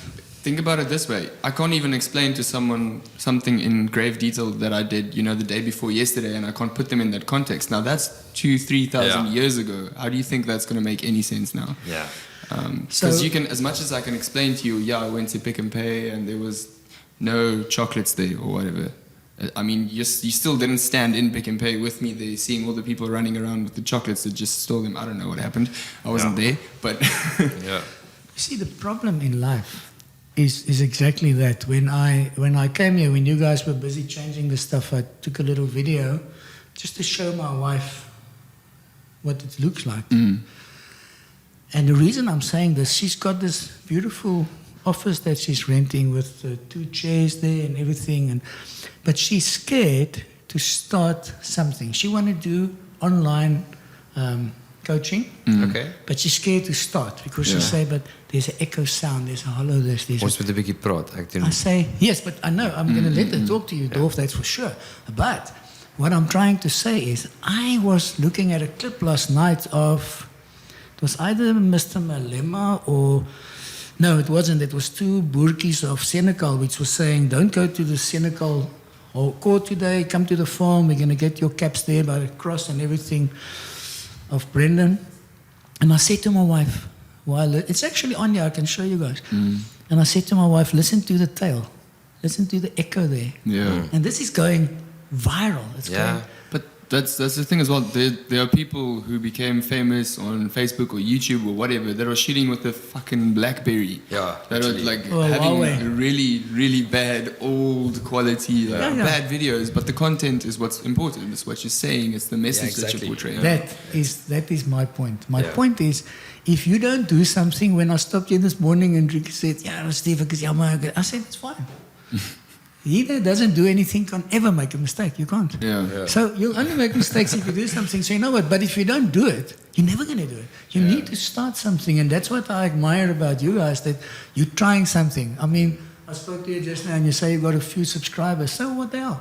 Think about it this way. I can't even explain to someone something in grave detail that I did, the day before yesterday, and I can't put them in that context. Now, that's 2,000-3,000 years ago. How do you think that's going to make any sense now? Yeah. Because you can, as much as I can explain to you, I went to Pick and Pay and there was no chocolates there or whatever. I mean, you still didn't stand in Pick and Pay with me there, seeing all the people running around with the chocolates that just stole them. I don't know what happened. I wasn't there, but... Yeah. You see, the problem in life is exactly that. When I came here, when you guys were busy changing the stuff, I took a little video just to show my wife what it looks like. And the reason I'm saying this, she's got this beautiful office that she's renting with 2 chairs there and everything, but she's scared to start something. She want to do online coaching, Okay. but she's scared to start because she say, but there's an echo sound, there's a hollow this, there's Ons moet 'n bietjie praat. Ek doen. I say, yes, but I know, I'm going to let her talk to you, Dolf, that's for sure. But what I'm trying to say is, I was looking at a clip last night of, it was either Mr. Malema or, no, it wasn't, it was 2 Boertjies of Senegal, which was saying, don't go to the Senegal court today, come to the farm, we're going to get your caps there by the cross and everything of Brendan. And I said to my wife, it's actually on here, I can show you guys. And I said to my wife, listen to the tail. Listen to the echo there. Yeah. And this is going viral. It's going, But that's the thing as well. There are people who became famous on Facebook or YouTube or whatever that are shooting with a fucking BlackBerry. Yeah, That are literally. like Oh, having Huawei. really, really bad, old quality, bad videos. But the content is what's important. It's what you're saying. It's the message that exactly. you're portraying. that is my point. My point is, if you don't do something, when I stopped you this morning and Ricky said, Steve, I said, it's fine. He that doesn't do anything can ever make a mistake. You can't. Yeah. So you'll only make mistakes if you do something. So you know what? But if you don't do it, you're never going to do it. You need to start something. And that's what I admire about you guys, that you're trying something. I mean, I spoke to you just now and you say you've got a few subscribers. So what the hell?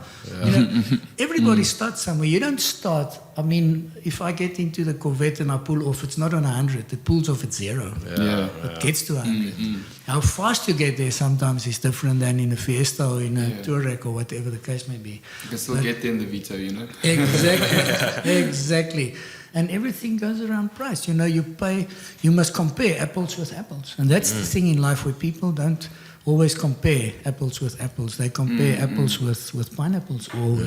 Everybody starts somewhere. You don't start. I mean, if I get into the Corvette and I pull off, it's not on 100. It pulls off at 0. It gets to 100. How fast you get there sometimes is different than in a Fiesta or in a Touareg or whatever the case may be. You can still get there in the Vito, Exactly. Exactly. And everything goes around price. You must compare apples with apples. And that's the thing in life where people don't always compare apples with apples. They compare apples with pineapples or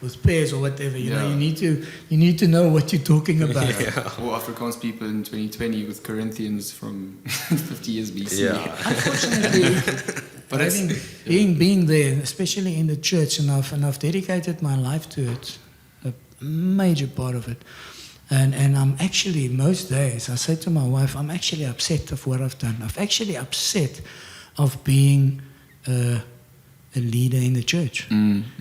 with pears or whatever. You know, you need to know what you're talking about. Or Afrikaans people in 2020 with Corinthians from 50 years BC. Yeah. Unfortunately, But I think being there, especially in the church, and I've dedicated my life to it, a major part of it. And I'm actually, most days, I say to my wife, I'm actually upset of what I've done. I'm actually upset of being a leader in the church.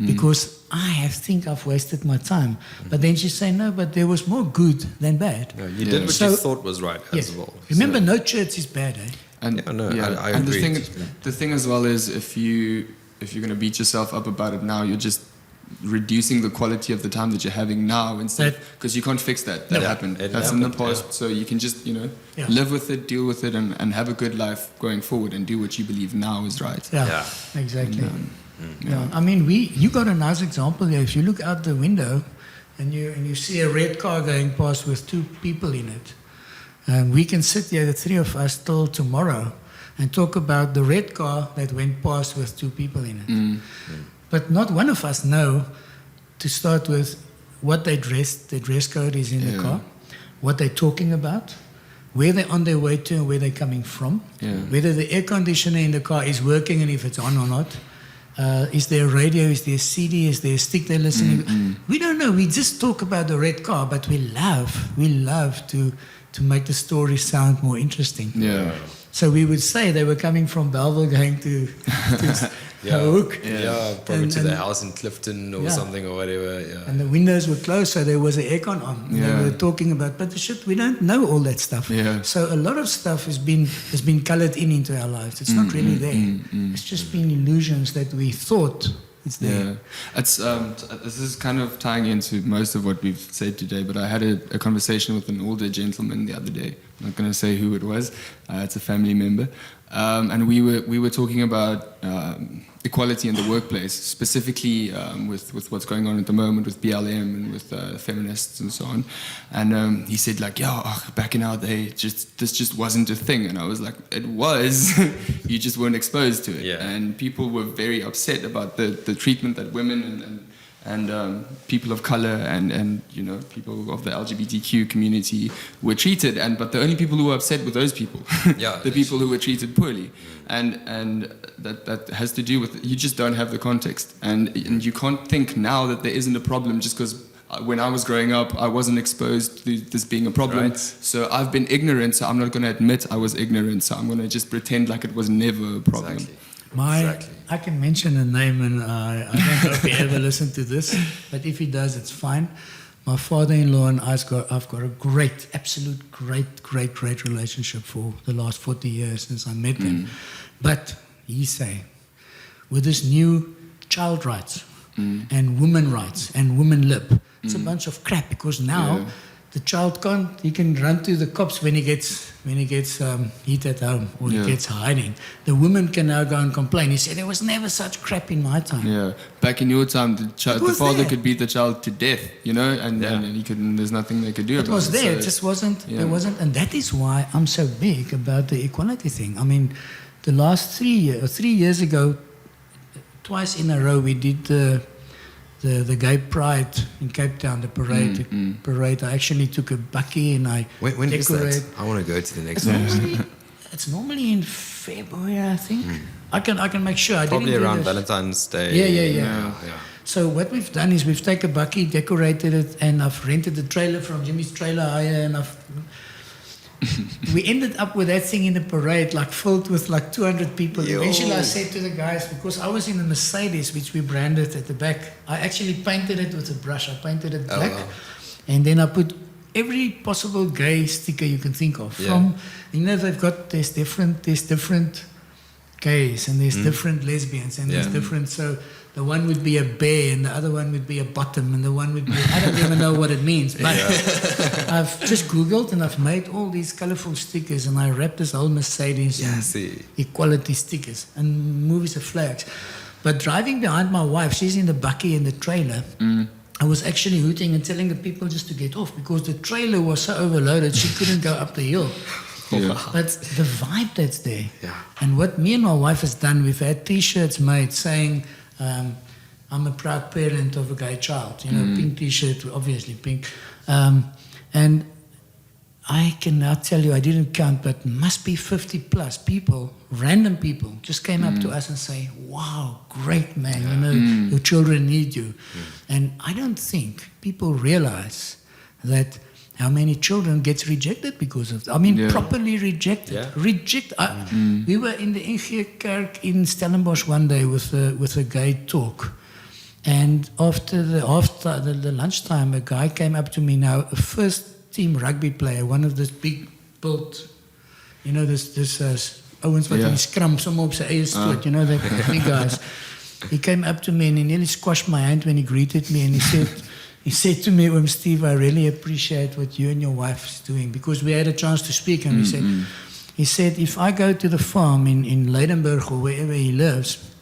Because I think I've wasted my time. But then she said, no, but there was more good than bad. No, you did what you thought was right as well. Remember, no church is bad, eh? And I and agree. the thing as well is if you're going to beat yourself up about it now, you're just reducing the quality of the time that you're having now instead, because you can't fix that. That happened. That's in the past. So you can just live with it, deal with it, and have a good life going forward, and do what you believe now is right. Yeah. Exactly. I mean, you got a nice example here. If you look out the window and you see a red car going past with 2 people in it, we can sit here, the 3 of us, till tomorrow and talk about the red car that went past with 2 people in it. But not one of us know, to start with, what their dress code is in the car, what they're talking about, where they're on their way to and where they're coming from, whether the air conditioner in the car is working and if it's on or not. Is there a radio? Is there a CD? Is there a stick they're listening? We don't know. We just talk about the red car, but we love to make the story sound more interesting. Yeah. So we would say they were coming from Belleville going to Hoek. Probably to the house in Clifton or something or whatever. Yeah. And the windows were closed, so there was an aircon on. Yeah. They were talking about, but the shit, we don't know all that stuff. Yeah. So a lot of stuff has been colored into our lives. It's not really there. It's just been illusions that we thought it's there. Yeah, it's this is kind of tying into most of what we've said today. But I had a conversation with an older gentleman the other day. I'm not going to say who it was. It's a family member, and we were talking about equality in the workplace, specifically with what's going on at the moment with BLM and with feminists and so on. And he said like, back in our day, this just wasn't a thing. And I was like, it was. You just weren't exposed to it. Yeah. And people were very upset about the treatment that women and people of color and people of the LGBTQ community were treated. But the only people who were upset were those people, the people who were treated poorly. And that has to do with, you just don't have the context. And you can't think now that there isn't a problem just because when I was growing up, I wasn't exposed to this being a problem. Right. So I've been ignorant, so I'm not going to admit I was ignorant. So I'm going to just pretend like it was never a problem. Exactly. I can mention a name, and I don't know if he ever listened to this, but if he does, it's fine. My father-in-law and I've got a great, absolute great relationship for the last 40 years since I met him. But he say, with this new child rights and women rights and women lib, it's a bunch of crap, because now the child he can run to the cops when he gets heat at home or he gets hiding. The woman can now go and complain. He said, there was never such crap in my time. Yeah, back in your time, the father could beat the child to death, and he couldn't. There's nothing they could do about it. It was there. So it just wasn't. There wasn't, and that is why I'm so big about the equality thing. I mean, the last 3 years ago, twice in a row, we did the gay pride in Cape Town, the parade. I actually took a bakkie and I when is that? I want to go to the next one. It's normally in February, I think. I can make sure. Probably around Valentine's Day. Yeah. So what we've done is we've taken a bakkie, decorated it, and I've rented a trailer from Jimmy's Trailer Hire, and we ended up with that thing in the parade, like filled with like 200 people. Yo. Eventually I said to the guys, because I was in a Mercedes, which we branded at the back, I actually painted it with a brush. I painted it black. And then I put every possible gay sticker you can think of. From, there's different gays, and there's different lesbians, and there's different, so the one would be a bear, and the other one would be a bottom, and the one would be, I don't even know what it means, but I've just Googled and I've made all these colorful stickers, and I wrapped this whole Mercedes in equality stickers and movies of flags. But driving behind my wife, she's in the bakkie in the trailer, I was actually hooting and telling the people just to get off, because the trailer was so overloaded she couldn't go up the hill. But the vibe that's there. And what me and my wife has done, we've had T-shirts made saying, I'm a proud parent of a gay child. Pink T-shirt, obviously pink. And I can now tell you, I didn't count, but must be 50 plus people, random people, just came up to us and say, wow, great man, your children need you. And I don't think people realize that how many children gets rejected because of that. I mean, properly rejected. We were in the NG Kerk in Stellenbosch one day with a gay talk. And after the lunchtime, a guy came up to me now, a first team rugby player, one of this big built, this Owens wat in die scrum, sommer op sy eie stoot, the big guys. He came up to me and he nearly squashed my hand when he greeted me, and he said to me, Steve, I really appreciate what you and your wife is doing, because we had a chance to speak, and he said, if I go to the farm in Leidenburg or wherever he lives,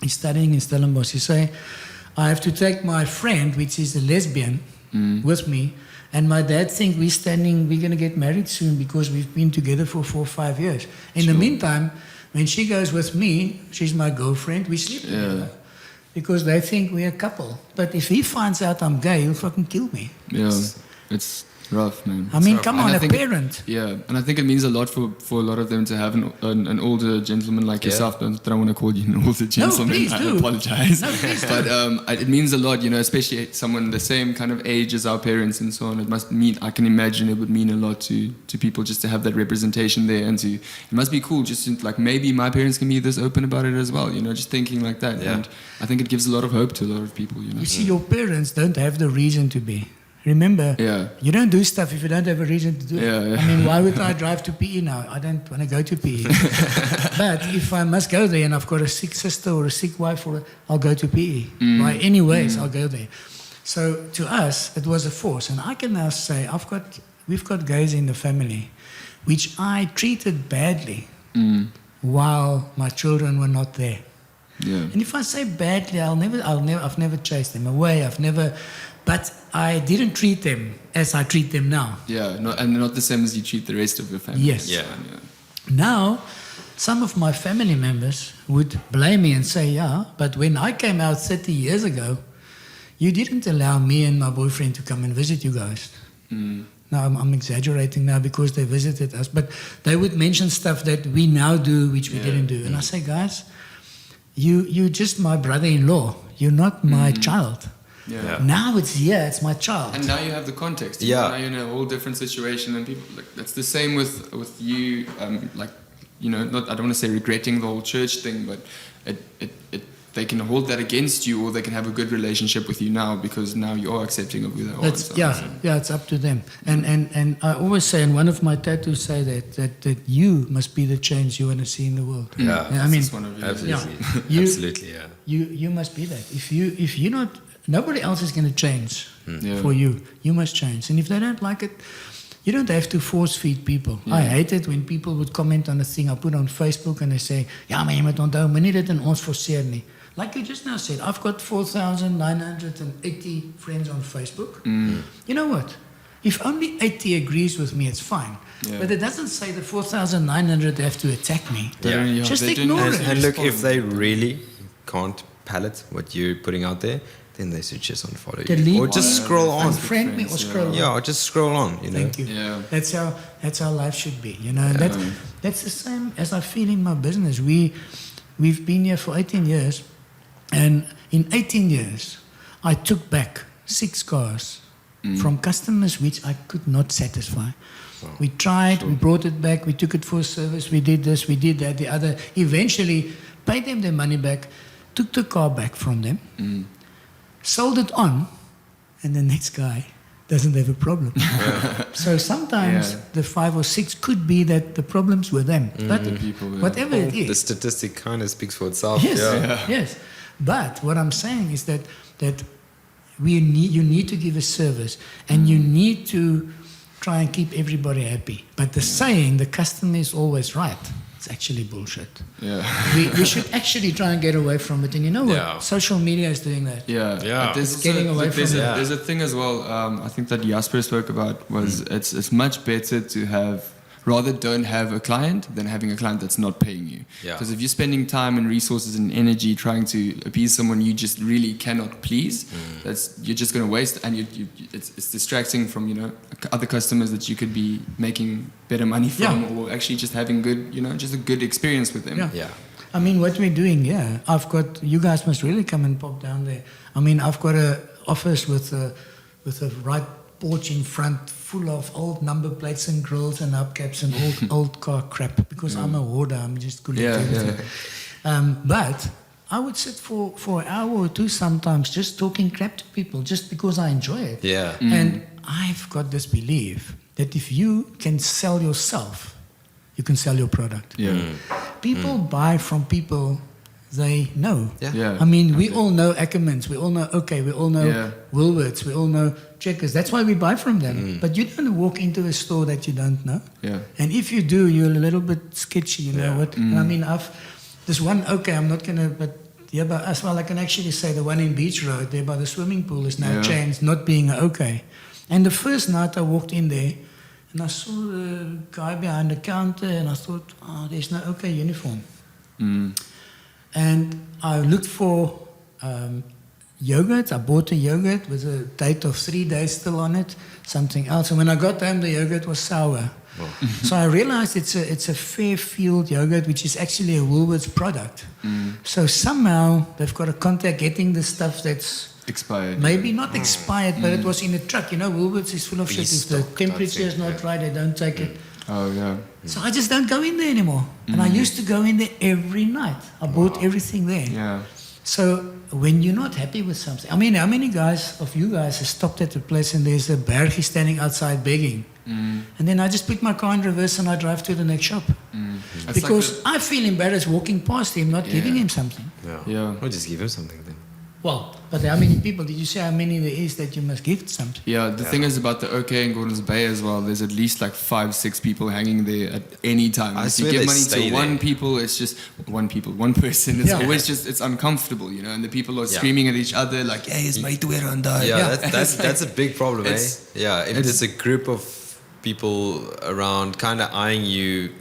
he's studying in Stellenbosch, he say, I have to take my friend, which is a lesbian, with me, and my dad think we're going to get married soon because we've been together for 4 or 5 years. In the meantime, when she goes with me, she's my girlfriend, we sleep together. Because they think we're a couple. But if he finds out I'm gay, he'll fucking kill me. Yeah, it's rough, man. I mean, rough. come And on, I a think parent. Yeah, and I think it means a lot for a lot of them to have an older gentleman like yourself. I don't want to call you an older gentleman. please I do. apologize. No, please do. But it means a lot, you know, especially someone the same kind of age as our parents and so on. It must mean, I can imagine it would mean a lot to people just to have that representation there, and it must be cool just to, like, maybe my parents can be this open about it as well, you know, just thinking like that. Yeah. And I think it gives a lot of hope to a lot of people, you know. You see, your parents don't have the reason to be. Remember, Yeah. you don't do stuff if you don't have a reason to do it. Yeah, yeah. I mean, why would I drive to PE now? I don't want to go to PE. But if I must go there and I've got a sick sister or a sick wife, I'll go to PE. By any ways, I'll go there. So to us, it was a force. And I can now say, we've got gays in the family, which I treated badly while my children were not there. Yeah. And if I say badly, I've never chased them away. But I didn't treat them as I treat them now. Yeah, and not the same as you treat the rest of your family. Yes. Yeah. Now, some of my family members would blame me and say, yeah, but when I came out 30 years ago, you didn't allow me and my boyfriend to come and visit you guys. Now, I'm exaggerating now because they visited us, but they would mention stuff that we now do, which we didn't do. And I say, guys, you're just my brother-in-law. You're not my child. Yeah. Now it's my child. And now you have the context. Yeah. Now you're in a whole different situation, and people, like, that's the same with you. Like, you know, not, I don't want to say regretting the whole church thing, but they can hold that against you, or they can have a good relationship with you now because now you are accepting of who they are. and so on. It's up to them. And I always say, and one of my tattoos say that you must be the change you want to see in the world. Yeah. I mean, That's one of your- Absolutely. You- Absolutely, yeah. you must be that. If you're not, nobody else is going to change Yeah. for you. You must change. And if they don't like it, you don't have to force feed people. I hate it when people would comment on a thing I put on Facebook and they say, ja, maar jy moet onthou, moenie dit in ons forceer nie. Like you just now said, I've got 4,980 friends on Facebook. You know what? If only 80 agrees with me, it's fine. Yeah. But it doesn't say the 4,900 have to attack me. Yeah, Just they don't ignore have it. to And look, if respond. they really can't palate what you're putting out there, then they should just unfollow you. Delete Or just scroll on. Unfriend me or scroll on. Yeah, or just scroll on, you know. Thank you. Yeah. That's how life should be, you know. And that's the same as I feel in my business. We've been here for 18 years, and in 18 years, I took back 6 cars from customers which I could not satisfy. We tried, we brought it back, we took it for a service, we did this, we did that, the other. Eventually, paid them their money back, took the car back from them, sold it on, and the next guy doesn't have a problem. So sometimes the 5 or 6 could be that the problems were them. But people, yeah. whatever it The is. statistic kind of speaks for itself. Yes, Yeah. yes. But what I'm saying is that you need to give a service, and you need to try and keep everybody happy. But the saying, the customer is always right, it's actually bullshit. Yeah. We should actually try and get away from it. And you know what? Yeah. Social media is doing that. Yeah, Yeah. There's It's getting away there's from a, that. There's a thing as well. I think that Jasper spoke about was it's much better to have rather don't have a client than having a client that's not paying you. Yeah. Because if you're spending time and resources and energy trying to appease someone you just really cannot please, you're just going to waste, and it's distracting from, you know, other customers that you could be making better money from, or actually just having good, you know, just a good experience with them. Yeah. Yeah. I mean, what we're doing, you guys must really come and pop down there. I mean, I've got an office with a right porch in front full of old number plates and grills and hubcaps and old car crap, because I'm a hoarder. I'm just good at everything. But I would sit for an hour or 2 sometimes just talking crap to people just because I enjoy it. Yeah. And I've got this belief that if you can sell yourself, you can sell your product. People buy from people they know. Yeah. I mean, we all know Ackermans, we all know we all know Woolworths, we all know Checkers. That's why we buy from them. But you don't walk into a store that you don't know. Yeah. And if you do, you're a little bit sketchy, you know what? And I mean, this one, I'm not going to, but yeah, but as well, I can actually say the one in Beach Road, there by the swimming pool, is now changed, not being okay. And the first night I walked in there, and I saw the guy behind the counter, and I thought, there's no okay uniform. And I looked for yogurt. I bought a yogurt with a date of 3 days still on it, something else. And when I got home, the yogurt was sour. So I realized it's a Fairfield yogurt, which is actually a Woolworths product. So somehow they've got a contact getting the stuff that's Expired. maybe not expired, but it was in a truck. You know, Woolworths is full of shit. If the Restocked, I temperature is think, not right, they don't take it. Oh, yeah. So I just don't go in there anymore. And I used to go in there every night. I bought everything there. Yeah. So when you're not happy with something, I mean, how many guys of you guys have stopped at a place and there's a Bergie standing outside begging? And then I just put my car in reverse and I drive to the next shop. That's Because I feel embarrassed walking past him, not giving him something. Yeah. Or just give him something then. Well, but how many people, did you say how many there is that you must give something? Yeah, the thing is about the OK in Gordon's Bay as well, there's at least like 5-6 people hanging there at any time. I If you swear give they money stay to one there. people, it's just one person. It's Yeah. always just, it's uncomfortable, you know, and the people are screaming at each other like, hey, it's my Twitter and die. Yeah, Yeah. that's a big problem, eh? Yeah, if there's a group of people around kind of eyeing you,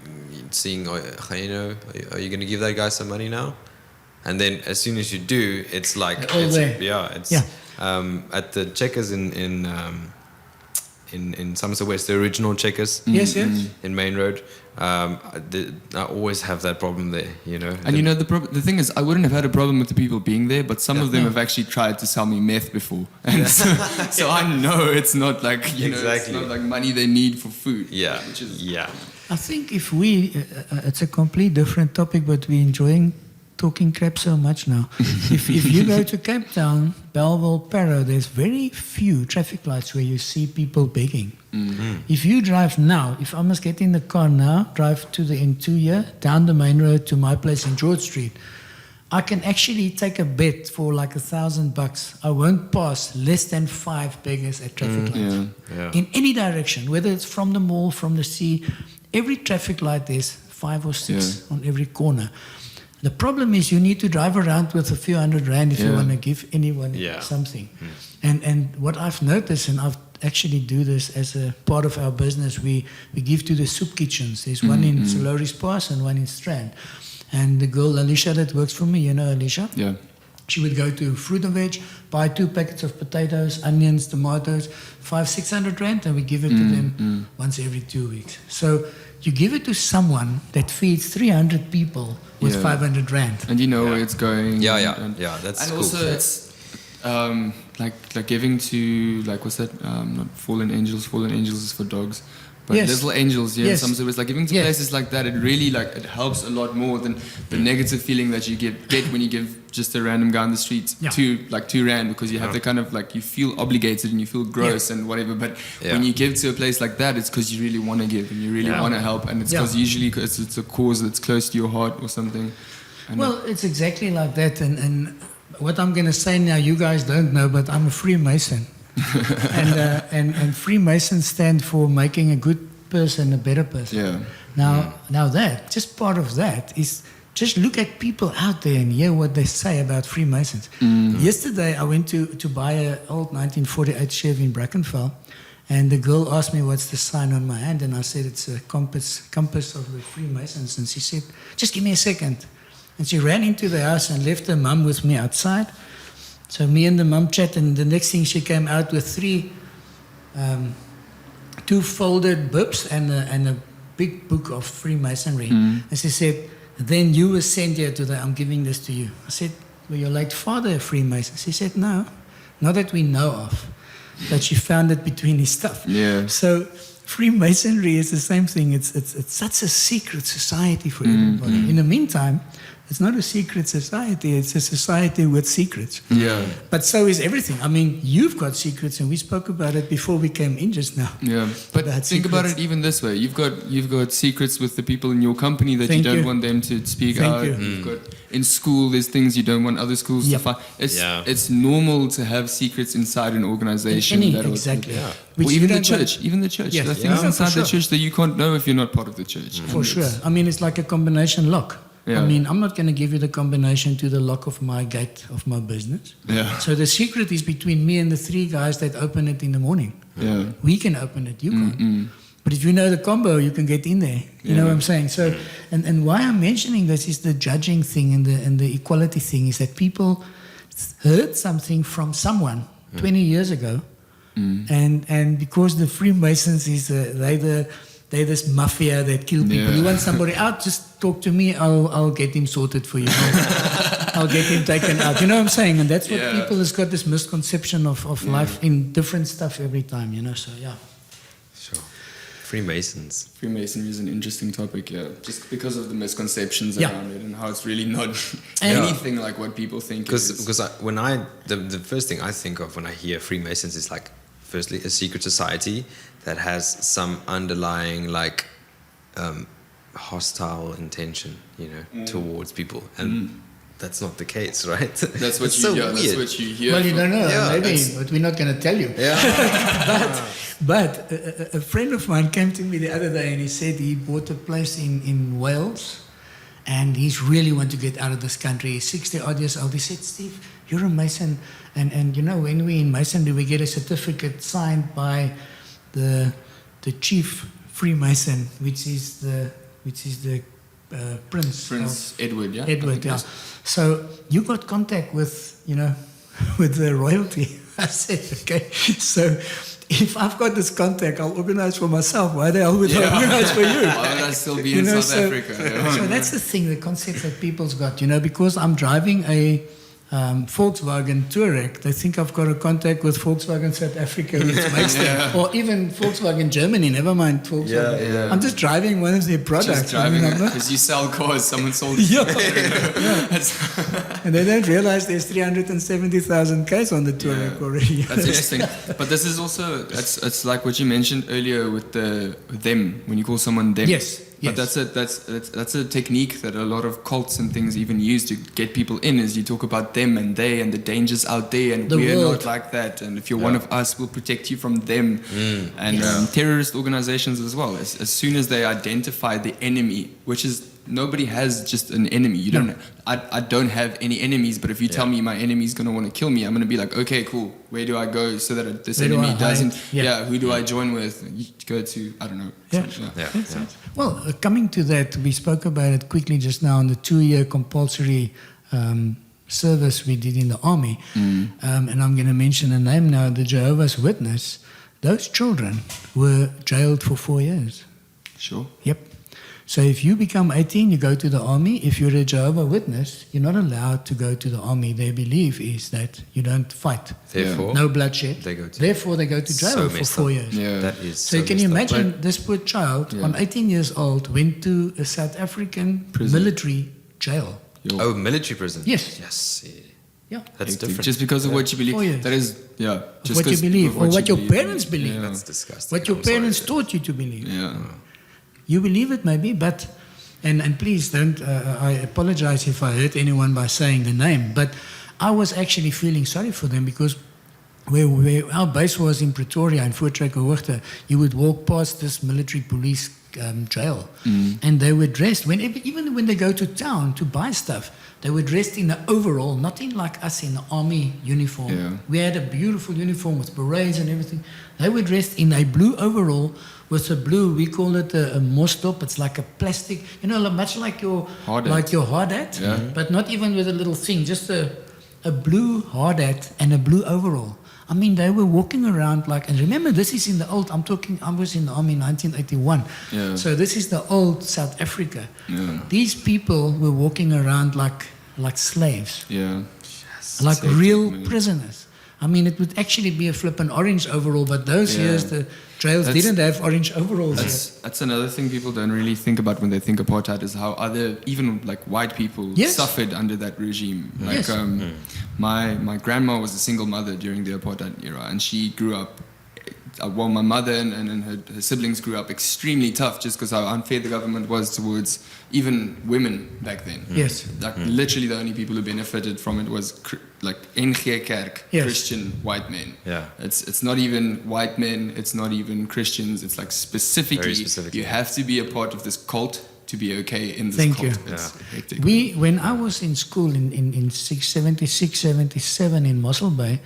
seeing, oh, you know, are you going to give that guy some money now? And then as soon as you do, it's like, They're all there. it's Yeah. at the Checkers in Somerset West, the original Checkers. Yes, yes. In Main Road, I always have that problem there, you know. And you know, the thing is, I wouldn't have had a problem with the people being there, but some of them have actually tried to sell me meth before. And so I know it's not like, you know, it's Exactly. not like money they need for food. Yeah, Which is, yeah. I think if we, it's a complete different topic, but we're enjoying talking crap so much now. if you go to Cape Town, Belleville, Parow, there's very few traffic lights where you see people begging. If you drive now, if I must get in the car now, drive to the N2 here, down the main road to my place in George Street, I can actually take a bet for like $1,000. I won't pass less than 5 beggars at traffic lights. Yeah. In any direction, whether it's from the mall, from the sea, every traffic light there's 5 or 6 on every corner. The problem is you need to drive around with a few $100 if you want to give anyone something. And what I've noticed, and I've actually do this as a part of our business, we give to the soup kitchens. There's one in Soloris Pass and one in Strand. And the girl Alicia that works for me, you know Alicia? Yeah. She would go to Fruit and Veg, buy 2 packets of potatoes, onions, tomatoes, 500-600 rand, and we give it to them once every 2 weeks. So you give it to someone that feeds 300 people with 500 rand. And you know where it's going. Yeah, and that's and cool. also it's like giving to like what's that? Not fallen angels. Fallen angels is for dogs. But Yes. little angels, yeah. Yes. So it's like giving to Yes. places like that. It really it helps a lot more than the negative feeling that you get when you give just a random guy on the street two rand, because you have the kind of like you feel obligated and you feel gross and whatever. But when you give to a place like that, it's because you really want to give and you really want to help, and it's because usually it's a cause that's close to your heart or something. And Well, it's exactly like that. And what I'm going to say now, you guys don't know, but I'm a Freemason. and Freemasons stand for making a good person a better person. Yeah. Now that, just part of that is just look at people out there and hear what they say about Freemasons. Yesterday, I went to buy an old 1948 Chevy in Brackenfell, and the girl asked me what's the sign on my hand, and I said it's a compass of the Freemasons, and she said, just give me a second. And she ran into the house and left her mum with me outside. So me and the mum chat, and the next thing she came out with 2 folded bibs and a big book of Freemasonry. And she said, then you were sent here today, I'm giving this to you. I said, well, your late father a Freemason? She said, no, not that we know of, but she found it between his stuff. Yeah. So Freemasonry is the same thing. It's such a secret society for everybody. In the meantime, it's not a secret society, it's a society with secrets. Yeah. But so is everything. I mean, you've got secrets, and we spoke about it before we came in just now. Yeah, but About think about secrets. it even this way: you've got secrets with the people in your company that Thank you don't you. want them to speak Thank out. you. You've got in school, there's things you don't want other schools to find. It's normal to have secrets inside an organization. Exactly. Yeah. Which Or you even the don't want- church. Even the church. Yes. There are things Yeah, inside for the sure. church that you can't know if you're not part of the church. For And sure. it's- I mean, it's like a combination lock. Yeah. I mean, I'm not going to give you the combination to the lock of my gate of my business. Yeah. So the secret is between me and the 3 guys that open it in the morning. Yeah. We can open it, you can't. But if you know the combo, you can get in there. You know what I'm saying? So, and why I'm mentioning this is the judging thing and the equality thing is that people heard something from someone 20 years ago, and because the Freemasons is they're this mafia that kill people. Yeah. You want somebody out, just talk to me. I'll get him sorted for you. I'll get him taken out. You know what I'm saying? And that's what people has got this misconception of life in different stuff every time. You know, so yeah. Sure. Freemasons. Freemasonry is an interesting topic, yeah. Just because of the misconceptions Yeah. around it and how it's really not And- anything like what people think it is. Because the first thing I think of when I hear Freemasons is like, firstly, a secret society that has some underlying like hostile intention, you know, towards people, and that's not the case, right? That's what It's you so hear. weird. That's what you hear. Well, you don't know, Yeah, maybe, that's- but we're not going to tell you. Yeah. But a friend of mine came to me the other day and he said he bought a place in Wales and he's really want to get out of this country. He's 60 odd years old. He said, Steve, you're a Mason. And you know, when we in Masonry, we get a certificate signed by the chief Freemason, which is the Prince. Prince Edward, yeah? Edward, I think yeah. it is. So you got contact with, you know, with the royalty. I said, okay, so if I've got this contact, I'll organize for myself. Why the hell would I organize for you? Why would I still be You in know, South so- Africa? Yeah. So that's the thing, the concept that people's got, you know, because I'm driving a Volkswagen Touareg, they think I've got a contact with Volkswagen South Africa, which makes them, or even Volkswagen Germany, never mind Volkswagen. Yeah, yeah. I'm just driving one of their products. Just driving I mean, I'm not- because you sell cars, someone sold it. Yeah. That's, And they don't realize there's 370,000 Ks on the Touareg already. that's interesting. But this is also, it's like what you mentioned earlier with the them, when you call someone them. Yes. But Yes. that's a technique that a lot of cults and things even use to get people in. Is you talk about them and they and the dangers out there, and The we're world. not like that. And if you're one of us, we'll protect you from them. And terrorist organizations as well. As soon as they identify the enemy, which is nobody has just an enemy. You don't. I don't have any enemies. But if you tell me my enemy's gonna want to kill me, I'm gonna be like, okay, cool. Where do I go so that this Where do enemy I hide? doesn't? Yeah. Yeah. Who do I join with? You go to I don't know. Yeah. Yeah. Well, coming to that, we spoke about it quickly just now on the 2-year compulsory service we did in the army. And I'm going to mention a name now, the Jehovah's Witness. Those children were jailed for 4 years. Sure. Yep. So if you become 18, you go to the army. If you're a Jehovah's Witness, you're not allowed to go to the army. Their belief is that you don't fight. Therefore, No bloodshed. They go to- Therefore, they go to jail So for messed 4 up. years. Yeah. that is. So can you messed up. imagine this poor child on 18 years old went to a South African Prison. military jail. Yo. Oh, military prison. Yes. Yes. Yeah. Yeah. That's Hectic. different. Just because of what you 4 believe. years. That is, yeah. Just What you 'cause believe, of or what you your parents believe. Yeah. That's disgusting. What your I'm sorry. parents taught you to believe. Yeah. You believe it maybe, but, and please don't, I apologize if I hurt anyone by saying the name, but I was actually feeling sorry for them because where our base was in Pretoria, in Voortrekker, you would walk past this military police jail, and they were dressed, even when they go to town to buy stuff, they were dressed in an overall, not in like us in the army uniform. Yeah. We had a beautiful uniform with berets and everything. They were dressed in a blue overall with a blue, we call it a mostop. It's like a plastic, you know, much like your Hard hat. hard hat, Yeah. but not even with a little thing, just a blue hard hat and a blue overall. I mean, they were walking around like, and remember, this is in the old, I was in the army in 1981. Yeah. So this is the old South Africa. Yeah. These people were walking around like slaves, Yeah. like Safety, real man. prisoners. I mean, it would actually be a flippin' orange overall, but those Yeah. years the jails That's- didn't have orange overalls yet. That's another thing people don't really think about when they think apartheid is how other, even like white people, Yes. suffered under that regime. Like Yes. my grandma was a single mother during the apartheid era, and she grew up. Well, my mother and her siblings grew up extremely tough just because how unfair the government was towards even women back then. Yes. Like literally the only people who benefited from it was like NG Kerk, Yes. Christian white men. Yeah. It's not even white men, it's not even Christians, it's like specifically, Very specific, you yeah. have to be a part of this cult to be okay in this Thank cult. you. It's hectic. When I was in school in 76, 77 in Mossel Bay,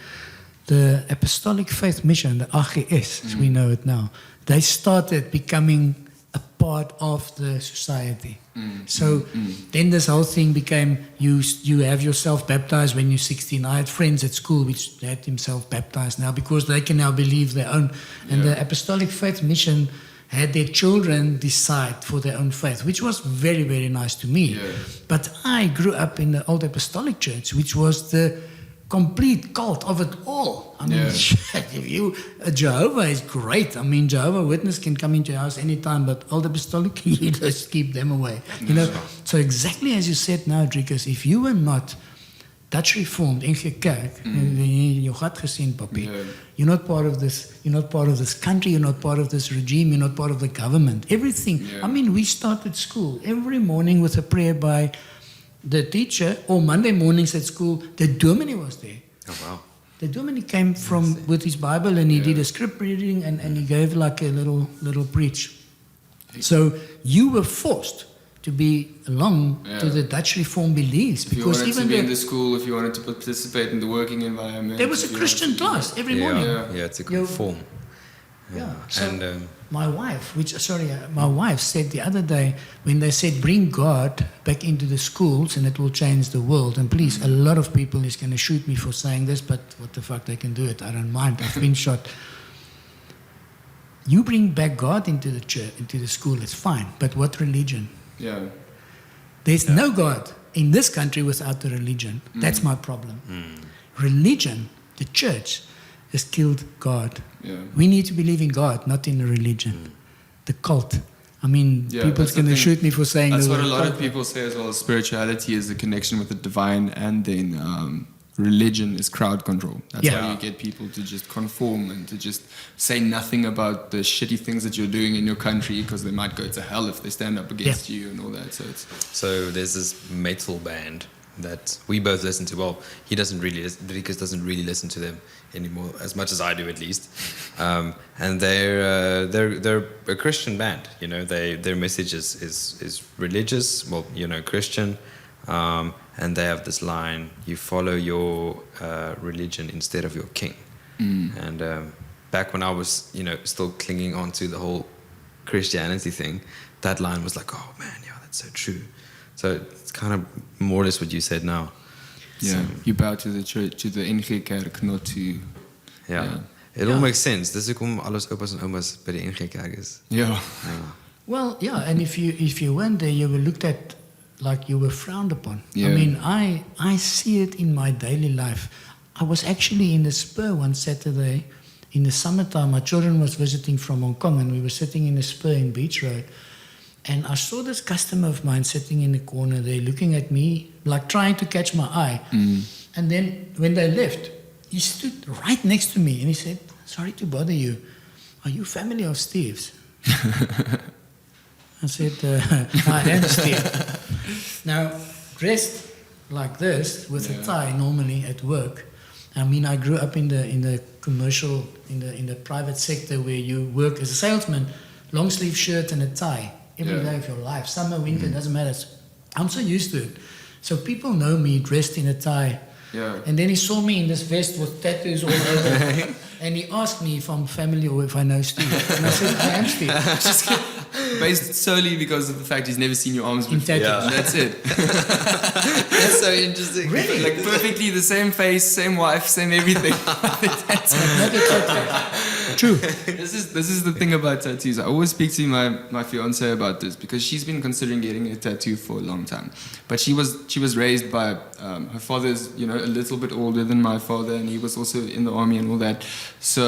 the Apostolic Faith Mission, the AGS, as we know it now, they started becoming a part of the society. So then this whole thing became, you have yourself baptized when you're 16. I had friends at school which had themselves baptized now because they can now believe their own. And the Apostolic Faith Mission had their children decide for their own faith, which was very, very nice to me. Yeah. But I grew up in the Old Apostolic Church, which was the complete cult of it all. I mean, Jehovah is great. I mean, Jehovah Witness can come into your house anytime, but Old Apostolic, you just keep them away. You know. So exactly as you said now, Driekus, if you were not Dutch Reformed, NG Kerk, you got gesien, papi. You're not part of this. You're not part of this country. You're not part of this regime. You're not part of the government. Everything. Yeah. I mean, we started school every morning with a prayer by the teacher, or Monday mornings at school, the dominee was there. Oh, wow. The dominee came from with his Bible and he did a script reading and he gave like a little preach. So you were forced to be along to the Dutch Reform beliefs because if you wanted even to be in the school, if you wanted to participate in the working environment, there was a Christian class every morning. Yeah, it's a conform. Yeah. So And my wife, my wife said the other day when they said bring God back into the schools and it will change the world. And please, a lot of people is going to shoot me for saying this, but what the fuck, they can do it. I don't mind. I've been shot. You bring back God into the church, into the school, it's fine. But what religion? Yeah. There's no God in this country without a religion. That's my problem. Religion, the church, has killed God. Yeah. We need to believe in God, not in a religion. The cult. I mean, Yeah, people's that's the going to thing. shoot me for saying That's the what a word lot of cult. people say as well. Spirituality is the connection with the divine, and then religion is crowd control. That's Yeah. how you get people to just conform and to just say nothing about the shitty things that you're doing in your country because they might go to hell if they stand up against you and all that. So it's so there's this metal band that we both listen to. Well, he doesn't really listen, Driekus doesn't really listen to them anymore, as much as I do at least. And they're a Christian band. You know, their message is religious. Well, you know, Christian. And they have this line: "You follow your religion instead of your king." And back when I was, you know, still clinging on to the whole Christianity thing, that line was like, "Oh man, yeah, that's so true." So it's kind of more or less what you said now. yeah, you bow to the church, to the NG Kerk, not to Yeah. It all makes sense. Dis hoekom al ons oupas en oumas by die NG Kerk is. yeah. Well, yeah, and if you went there, you were looked at like you were frowned upon. Yeah. I mean, I see it in my daily life. I was actually in the Spur one Saturday in the summertime. My children was visiting from Hong Kong and we were sitting in the Spur in Beach Road. And I saw this customer of mine sitting in the corner there looking at me, like trying to catch my eye. And then when they left, he stood right next to me and he said, "Sorry to bother you. Are you family of Steve's?" I said, "I am Steve." Now, dressed like this with a tie normally at work. I mean, I grew up in the commercial, in the private sector where you work as a salesman, long sleeve shirt and a tie every day of your life. Summer, winter, doesn't matter. I'm so used to it. So people know me dressed in a tie. Yeah. And then he saw me in this vest with tattoos all over. And he asked me if I'm family or if I know Steve. And I said, "I am Steve." Just based solely because of the fact he's never seen your arms In before. tattoos. That's it. That's so interesting. Really? Like perfectly the same face, same wife, same everything. That's Not a tattoo. True. this is the thing about tattoos. I always speak to my fiance about this because she's been considering getting a tattoo for a long time. But she was raised by her father's, you know, a little bit older than my father, and he was also in the army and all that. So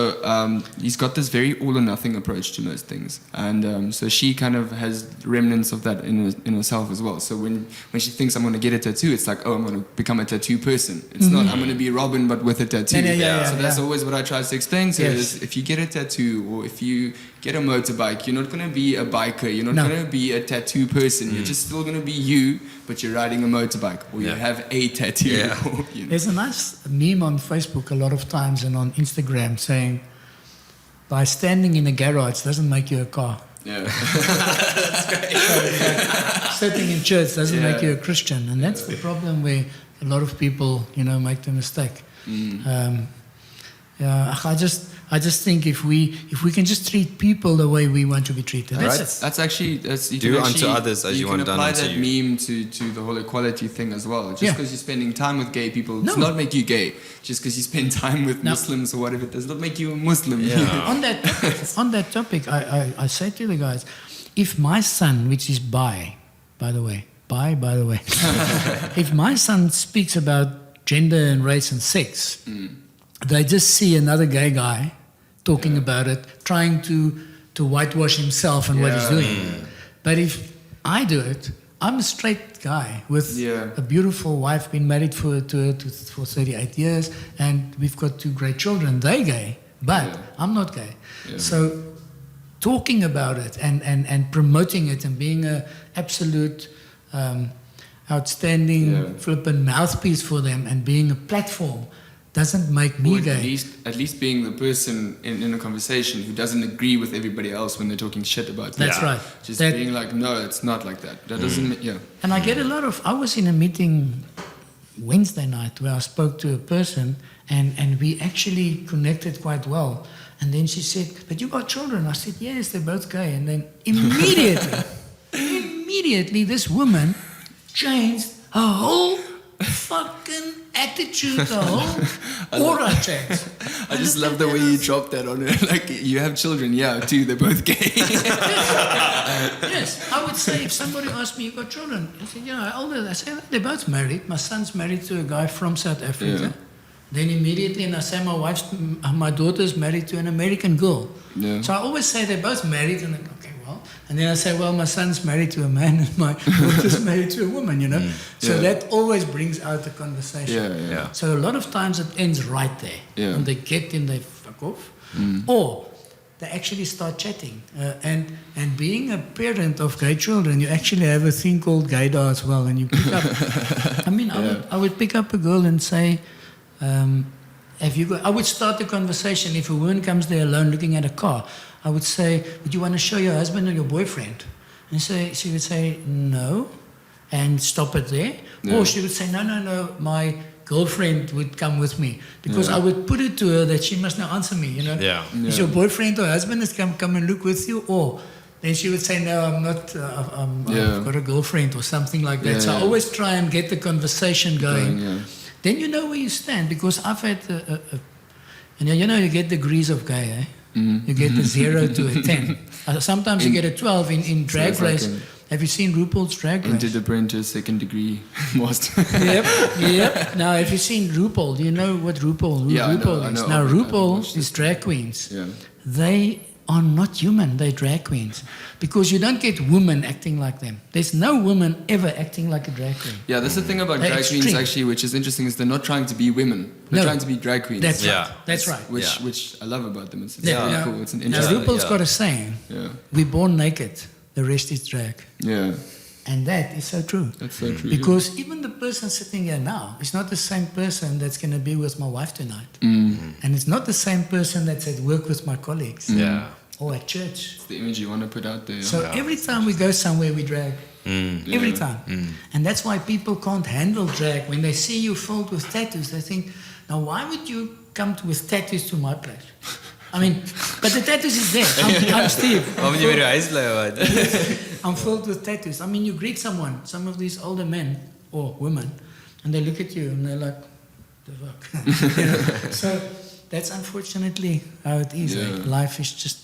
he's got this very all or nothing approach to most things, and so she kind of has remnants of that in herself as well. So when she thinks I'm going to get a tattoo, it's like, oh, I'm going to become a tattoo person. It's not I'm going to be Robin but with a tattoo. Yeah, so that's always what I try to explain to her is if you get a tattoo or if you get a motorbike, you're not going to be a biker. You're not going to be a tattoo person. You're just still going to be you, but you're riding a motorbike or you have a tattoo. Yeah. Or, you know. There's a nice meme on Facebook a lot of times and on Instagram saying, by standing in a garage doesn't make you a car. Yeah. Sitting in church doesn't make you a Christian. And that's the problem where a lot of people, you know, make the mistake. I just think if we can just treat people the way we want to be treated, that's it. That's actually you Do can unto actually- others as you want done apply unto that you. meme to the whole equality thing as well. Just Yeah. because you're spending time with gay people does No. not make you gay. Just because you spend time with No. Muslims or whatever does not make you a Muslim. Yeah. On that topic, I say to the guys, if my son, which is by the way, if my son speaks about gender and race and sex, they just see another gay guy talking about it, trying to whitewash himself and what he's Yeah. doing. But if I do it, I'm a straight guy with Yeah. a beautiful wife, been married for 38 years, and we've got 2 great children. They're gay, but Yeah. I'm not gay. Yeah. So talking about it and promoting it and being an absolute outstanding Yeah. flippant mouthpiece for them and being a platform doesn't make me Or gay. at least being the person in a conversation who doesn't agree with everybody else when they're talking shit about it. That's right. Just That- being like, no, it's not like that. That doesn't. Yeah. And I get a lot of. I was in a meeting Wednesday night where I spoke to a person and we actually connected quite well. And then she said, "But you got children?" I said, "Yes, they're both gay." And then immediately, this woman changed her whole fucking attitude, the whole aura changed. I just love the way you dropped that on her. Like, you have children, yeah, too. They're both gay. Yes, I would say if somebody asked me, "You got children?" I said, "Yeah, how old are they?" I said, "They're both married. My son's married to a guy from South Africa." Yeah. Then immediately, and I say, my daughter's married to an American girl. Yeah. So I always say they're both married, and then, okay, well. And then I say, well, my son's married to a man, and my daughter's married to a woman, you know. So Yeah. that always brings out the conversation. Yeah. So a lot of times it ends right there. Yeah. And they get in, they fuck off. Or they actually start chatting. And being a parent of gay children, you actually have a thing called gaydar as well. And you pick up, I would pick up a girl and say, I would start the conversation if a woman comes there alone looking at a car. I would say, would you want to show your husband or your boyfriend? And she would say, no, and stop it there. Yeah. Or she would say, no, my girlfriend would come with me. Because Yeah. I would put it to her that she must now answer me, you know. Yeah. Is your boyfriend or husband has come and look with you? Or then she would say, no, I'm not, I've got a girlfriend or something like that. Yeah, So I yeah. always try and get the conversation going. Yeah. Then you know where you stand, because I've had, you get degrees of gay, eh? You get a 0 to a 10. Sometimes you get a 12 in drag it's like race. Have you seen RuPaul's Drag Race? Into the Apprentice, second degree master. Yep. Now, have you seen RuPaul? Do you know what RuPaul? Yeah, I know, RuPaul I is? know. Now, I've RuPaul watched is it. drag queens. Yeah. They are not human. They're drag queens. Because you don't get women acting like them. There's no woman ever acting like a drag queen. Yeah, that's the thing about They're drag queens, extreme. actually, which is interesting, is they're not trying to be women. They're No. trying to be drag queens. That's Yeah. right. That's right. Which I love about them. It's Yeah. really Now- cool. It's an Now, interesting. RuPaul's yeah. got a saying, Yeah. we're born naked, the rest is drag. Yeah. And that is so true. That's so true. Because even the person sitting here now is not the same person that's going to be with my wife tonight. And it's not the same person that's at work with my colleagues Yeah. or at church. It's the image you want to put out there. So every time we go somewhere, we drag. Every Yeah. time. And that's why people can't handle drag. When they see you filled with tattoos, they think, now why would you come with tattoos to my place? I mean, but the tattoos is there. I'm Steve. Waarom moet je weer huis blijven? I'm filled with tattoos. I mean, you greet someone, some of these older men or women, and they look at you and they're like, the fuck? You know? So that's unfortunately how it is. Yeah. Like, life is just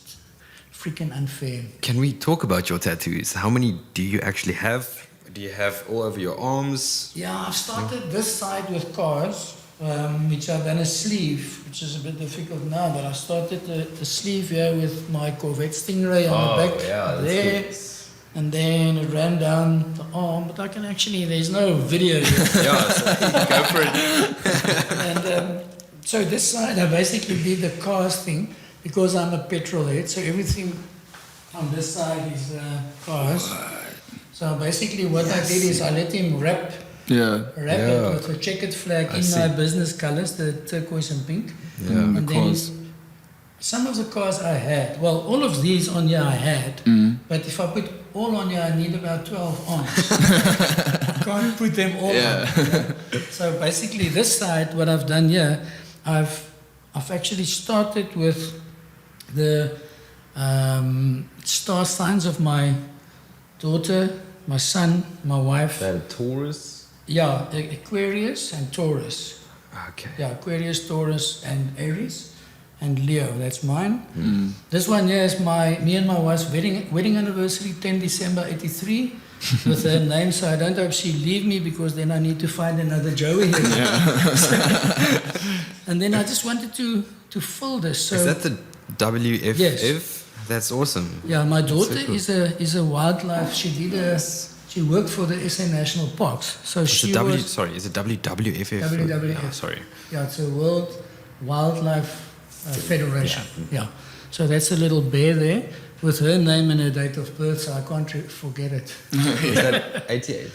freaking unfair. Can we talk about your tattoos? How many do you actually have? Do you have all over your arms? Yeah, I've started this side with cars, which I've done a sleeve, which is a bit difficult now, but I started the sleeve here with my Corvette Stingray on the back there. And then it ran down the arm, but I can actually, there's no video yet. Yeah, so go for it. And so this side, I basically did the cars thing because I'm a petrolhead. So everything on this side is cars. So basically, what I did is I let him wrap Yeah. it with a checkered flag I in see. my business colors, the turquoise and pink. Yeah, And the then cars. some of the cars I had, well, all of these on here I had, but if I put all on here, I need about 12 arms. I can't put them all Yeah. on. So basically, this side, what I've done here, I've I've actually started with the star signs of my daughter, my son, my wife. That Taurus. Yeah, Aquarius and Taurus. Okay. Yeah, Aquarius, Taurus, and Aries, and Leo. That's mine. Mm. This one here is me and my wife's wedding anniversary, 10 December 83, with her name. So I don't hope she leave me, because then I need to find another Joey here. And then I just wanted to fill this. So Is that the WFF? Yes. That's awesome. yeah, my daughter so cool. is a wildlife. She worked for the SA National Parks. So Is she it was is it WWFF? WWF. Oh, sorry. Yeah, it's a World Wildlife Federation. Yeah. So that's a little bear there with her name and her date of birth, so I can't forget it. Is that 88?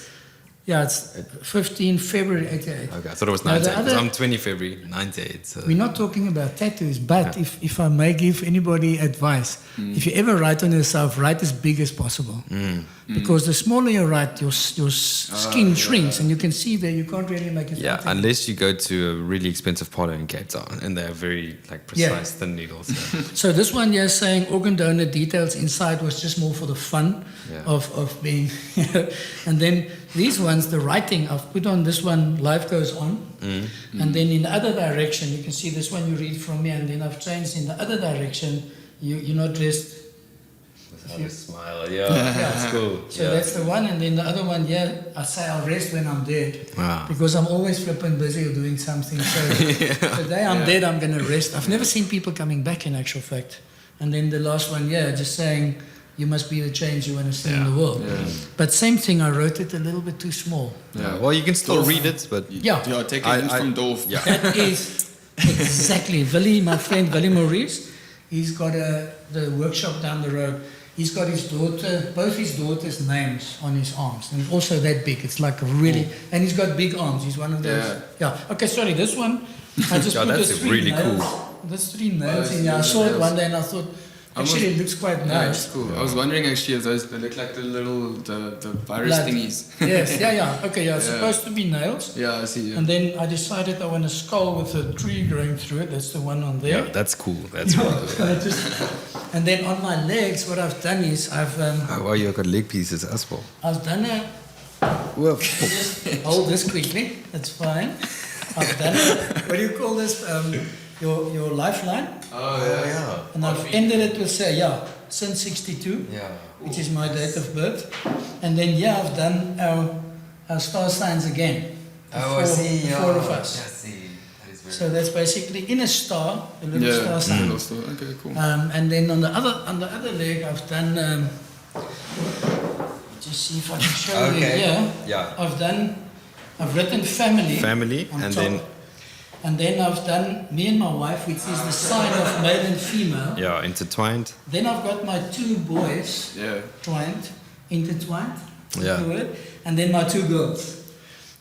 Yeah, it's 15 February 88. Okay, I thought it was Now, the 98. Because other- I'm 20 February 98. So. We're not talking about tattoos, but if I may give anybody advice, if you ever write on yourself, write as big as possible. Because the smaller you write, your skin shrinks, and you can see that you can't really make it. Yeah, fit. unless you go to a really expensive parlor in Cape Town, and they have very precise thin needles. So this one here is saying organ donor details inside was just more for the fun Yeah. of being. And then these ones, the writing, I've put on this one, life goes on. And then in the other direction, you can see this one you read from me, and then I've changed in the other direction, you're not dressed. Have a smile, yeah, that's cool. So yeah. that's the one, and then the other one, I say I'll rest when I'm dead. Wow. Because I'm always flipping busy or doing something. So the day I'm dead, I'm going to rest. I've never seen people coming back, in actual fact. And then the last one, just saying, you must be the change you want to see in the world. Yeah. But same thing, I wrote it a little bit too small. Yeah. Well, you can still read it, but Yeah. Yeah, take a hint from Dolph. Yeah. That is exactly. Willie, my friend Willie Maurice, he's got the workshop down the road. He's got his daughter, both his daughters' names on his arms. And also that big. It's like really, and he's got big arms. He's one of those. Yeah. Okay, sorry, this one, I just Yeah, put that's the three really nails. cool. There's 3 nails in here. I saw it one day and I thought, actually it looks quite Yeah, nice. it's cool. I was wondering actually if those, they look like the virus Blood. thingies. Yes, okay, it's supposed to be nails. Yeah, I see. Yeah. And then I decided I want a skull with a tree growing through it. That's the one on there. Yeah, that's cool. That's cool. And then on my legs, what I've done is I've Wow, you got leg pieces as well. I've done a. Whoa. Just hold this quickly. That's fine. I've done a, what do you call this? Your lifeline. Oh yeah. And I've ended it with say Sin 62, Yeah. which is my date of birth. And then I've done our star signs again. The four of us. I see. That is very So that's basically in a star, a little star sign. Okay, cool. And then on the other leg, I've done. Just see if I can show you. Yeah. I've written family. Family, on and top. And then I've done me and my wife, which is the sign of male and female. Yeah, intertwined. Then I've got my 2 boys, intertwined. Yeah. The word, and then my 2 girls.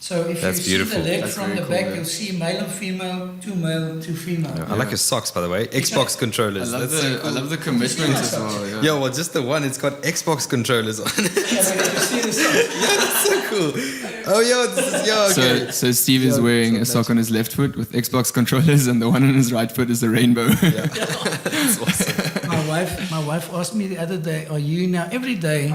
So if That's you beautiful. see the leg That's from very the cool, back, yeah. you'll see male and female, 2 male, 2 female. Yeah, I like your socks, by the way. Xbox I controllers. love That's so I love the commitment as well. Yeah. Yeah, well, just the one. It's got Xbox controllers on it. Yeah, but if you see the socks, That's so cool. Oh, this is okay. So Steve is wearing a sock on his left foot with Xbox controllers, and the one on his right foot is the rainbow. That's awesome. my wife asked me the other day, are you now every day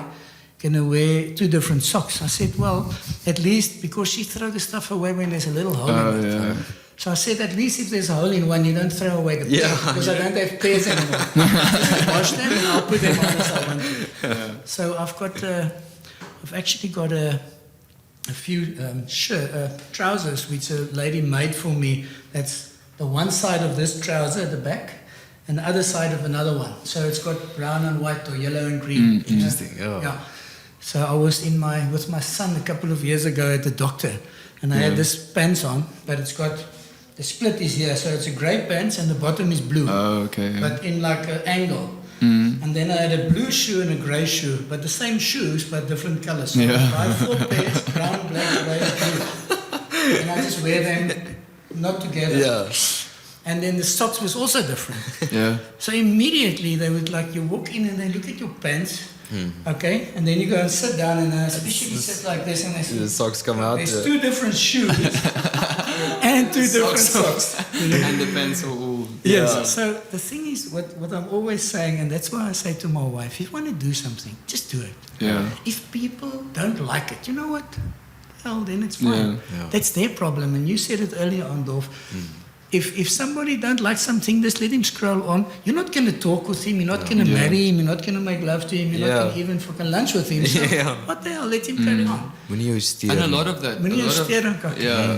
going to wear 2 different socks? I said, well, at least, because she throw the stuff away when there's a little hole in it. Yeah. So I said, at least if there's a hole in one, you don't throw away the Yeah. pair, because I don't have pairs anymore. Just wash them and I'll put them on as I want to. So I've actually got a few trousers which a lady made for me. That's the one side of this trouser at the back and the other side of another one. So it's got brown and white or yellow and green. Interesting. Oh. Yeah. So I was with my son a couple of years ago at the doctor, and I had this pants on, but it's got the split is here, so it's a grey pants and the bottom is blue, Oh, okay. Yeah. but in like an angle. And then I had a blue shoe and a grey shoe, but the same shoes but different colours. So Yeah. I buy 4 pairs, brown, black, grey, blue, and I just wear them not together. Yeah. And then the socks was also different. Yeah. So immediately they would you walk in and they look at your pants, okay, and then you go and sit down and especially sit like this and they say, The socks come out. there's 2 different shoes and 2 different socks. And the pants are all Yes. So the thing is, what I'm always saying, and that's why I say to my wife, if you want to do something, just do it. Yeah. If people don't like it, you know what? Well, then it's fine. Yeah. That's their problem. And you said it earlier on, Dolph. If somebody don't like something, just let him scroll on. You're not going to talk with him. You're not going to marry him. You're not going to make love to him. You're not going to even fucking lunch with him. So what the hell? Let him carry on. And a lot of that.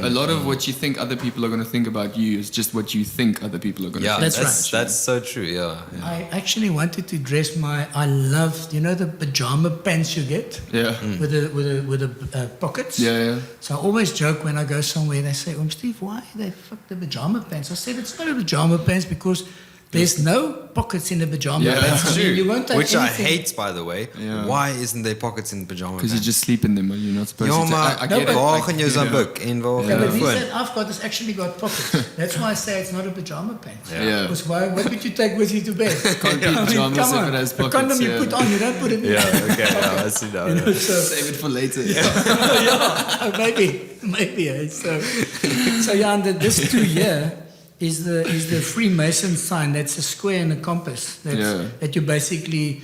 A lot of what you think other people are going to think about you is just what you think other people are going to think. That's right. That's so true. Yeah. I actually wanted to dress I loved, the pajama pants you get? Yeah. With the pockets? Yeah. So I always joke when I go somewhere, they say, Steve, why they fuck the pajama pants? I said, it's not a pajama pants because there's no pockets in the pajama pants. That's true. You won't take Which anything. I hate, by the way. Yeah. Why isn't there pockets in pajama pants? Because you just sleep in them and you're not supposed to. maar I get it. waar gaan jou zakdoek en waar Yeah, gaan but jou these phone? that I've got has actually got pockets. That's why I say it's not a pajama pants. Yeah. Because what would you take with you to bed? Can't be pajamas come if on. it has The pockets. condom you put on, you don't put it in. Yeah, okay, I see that. You know, so, Save it for later. maybe. So yeah, and this 2 here is the Freemason sign. That's a square and a compass. That you basically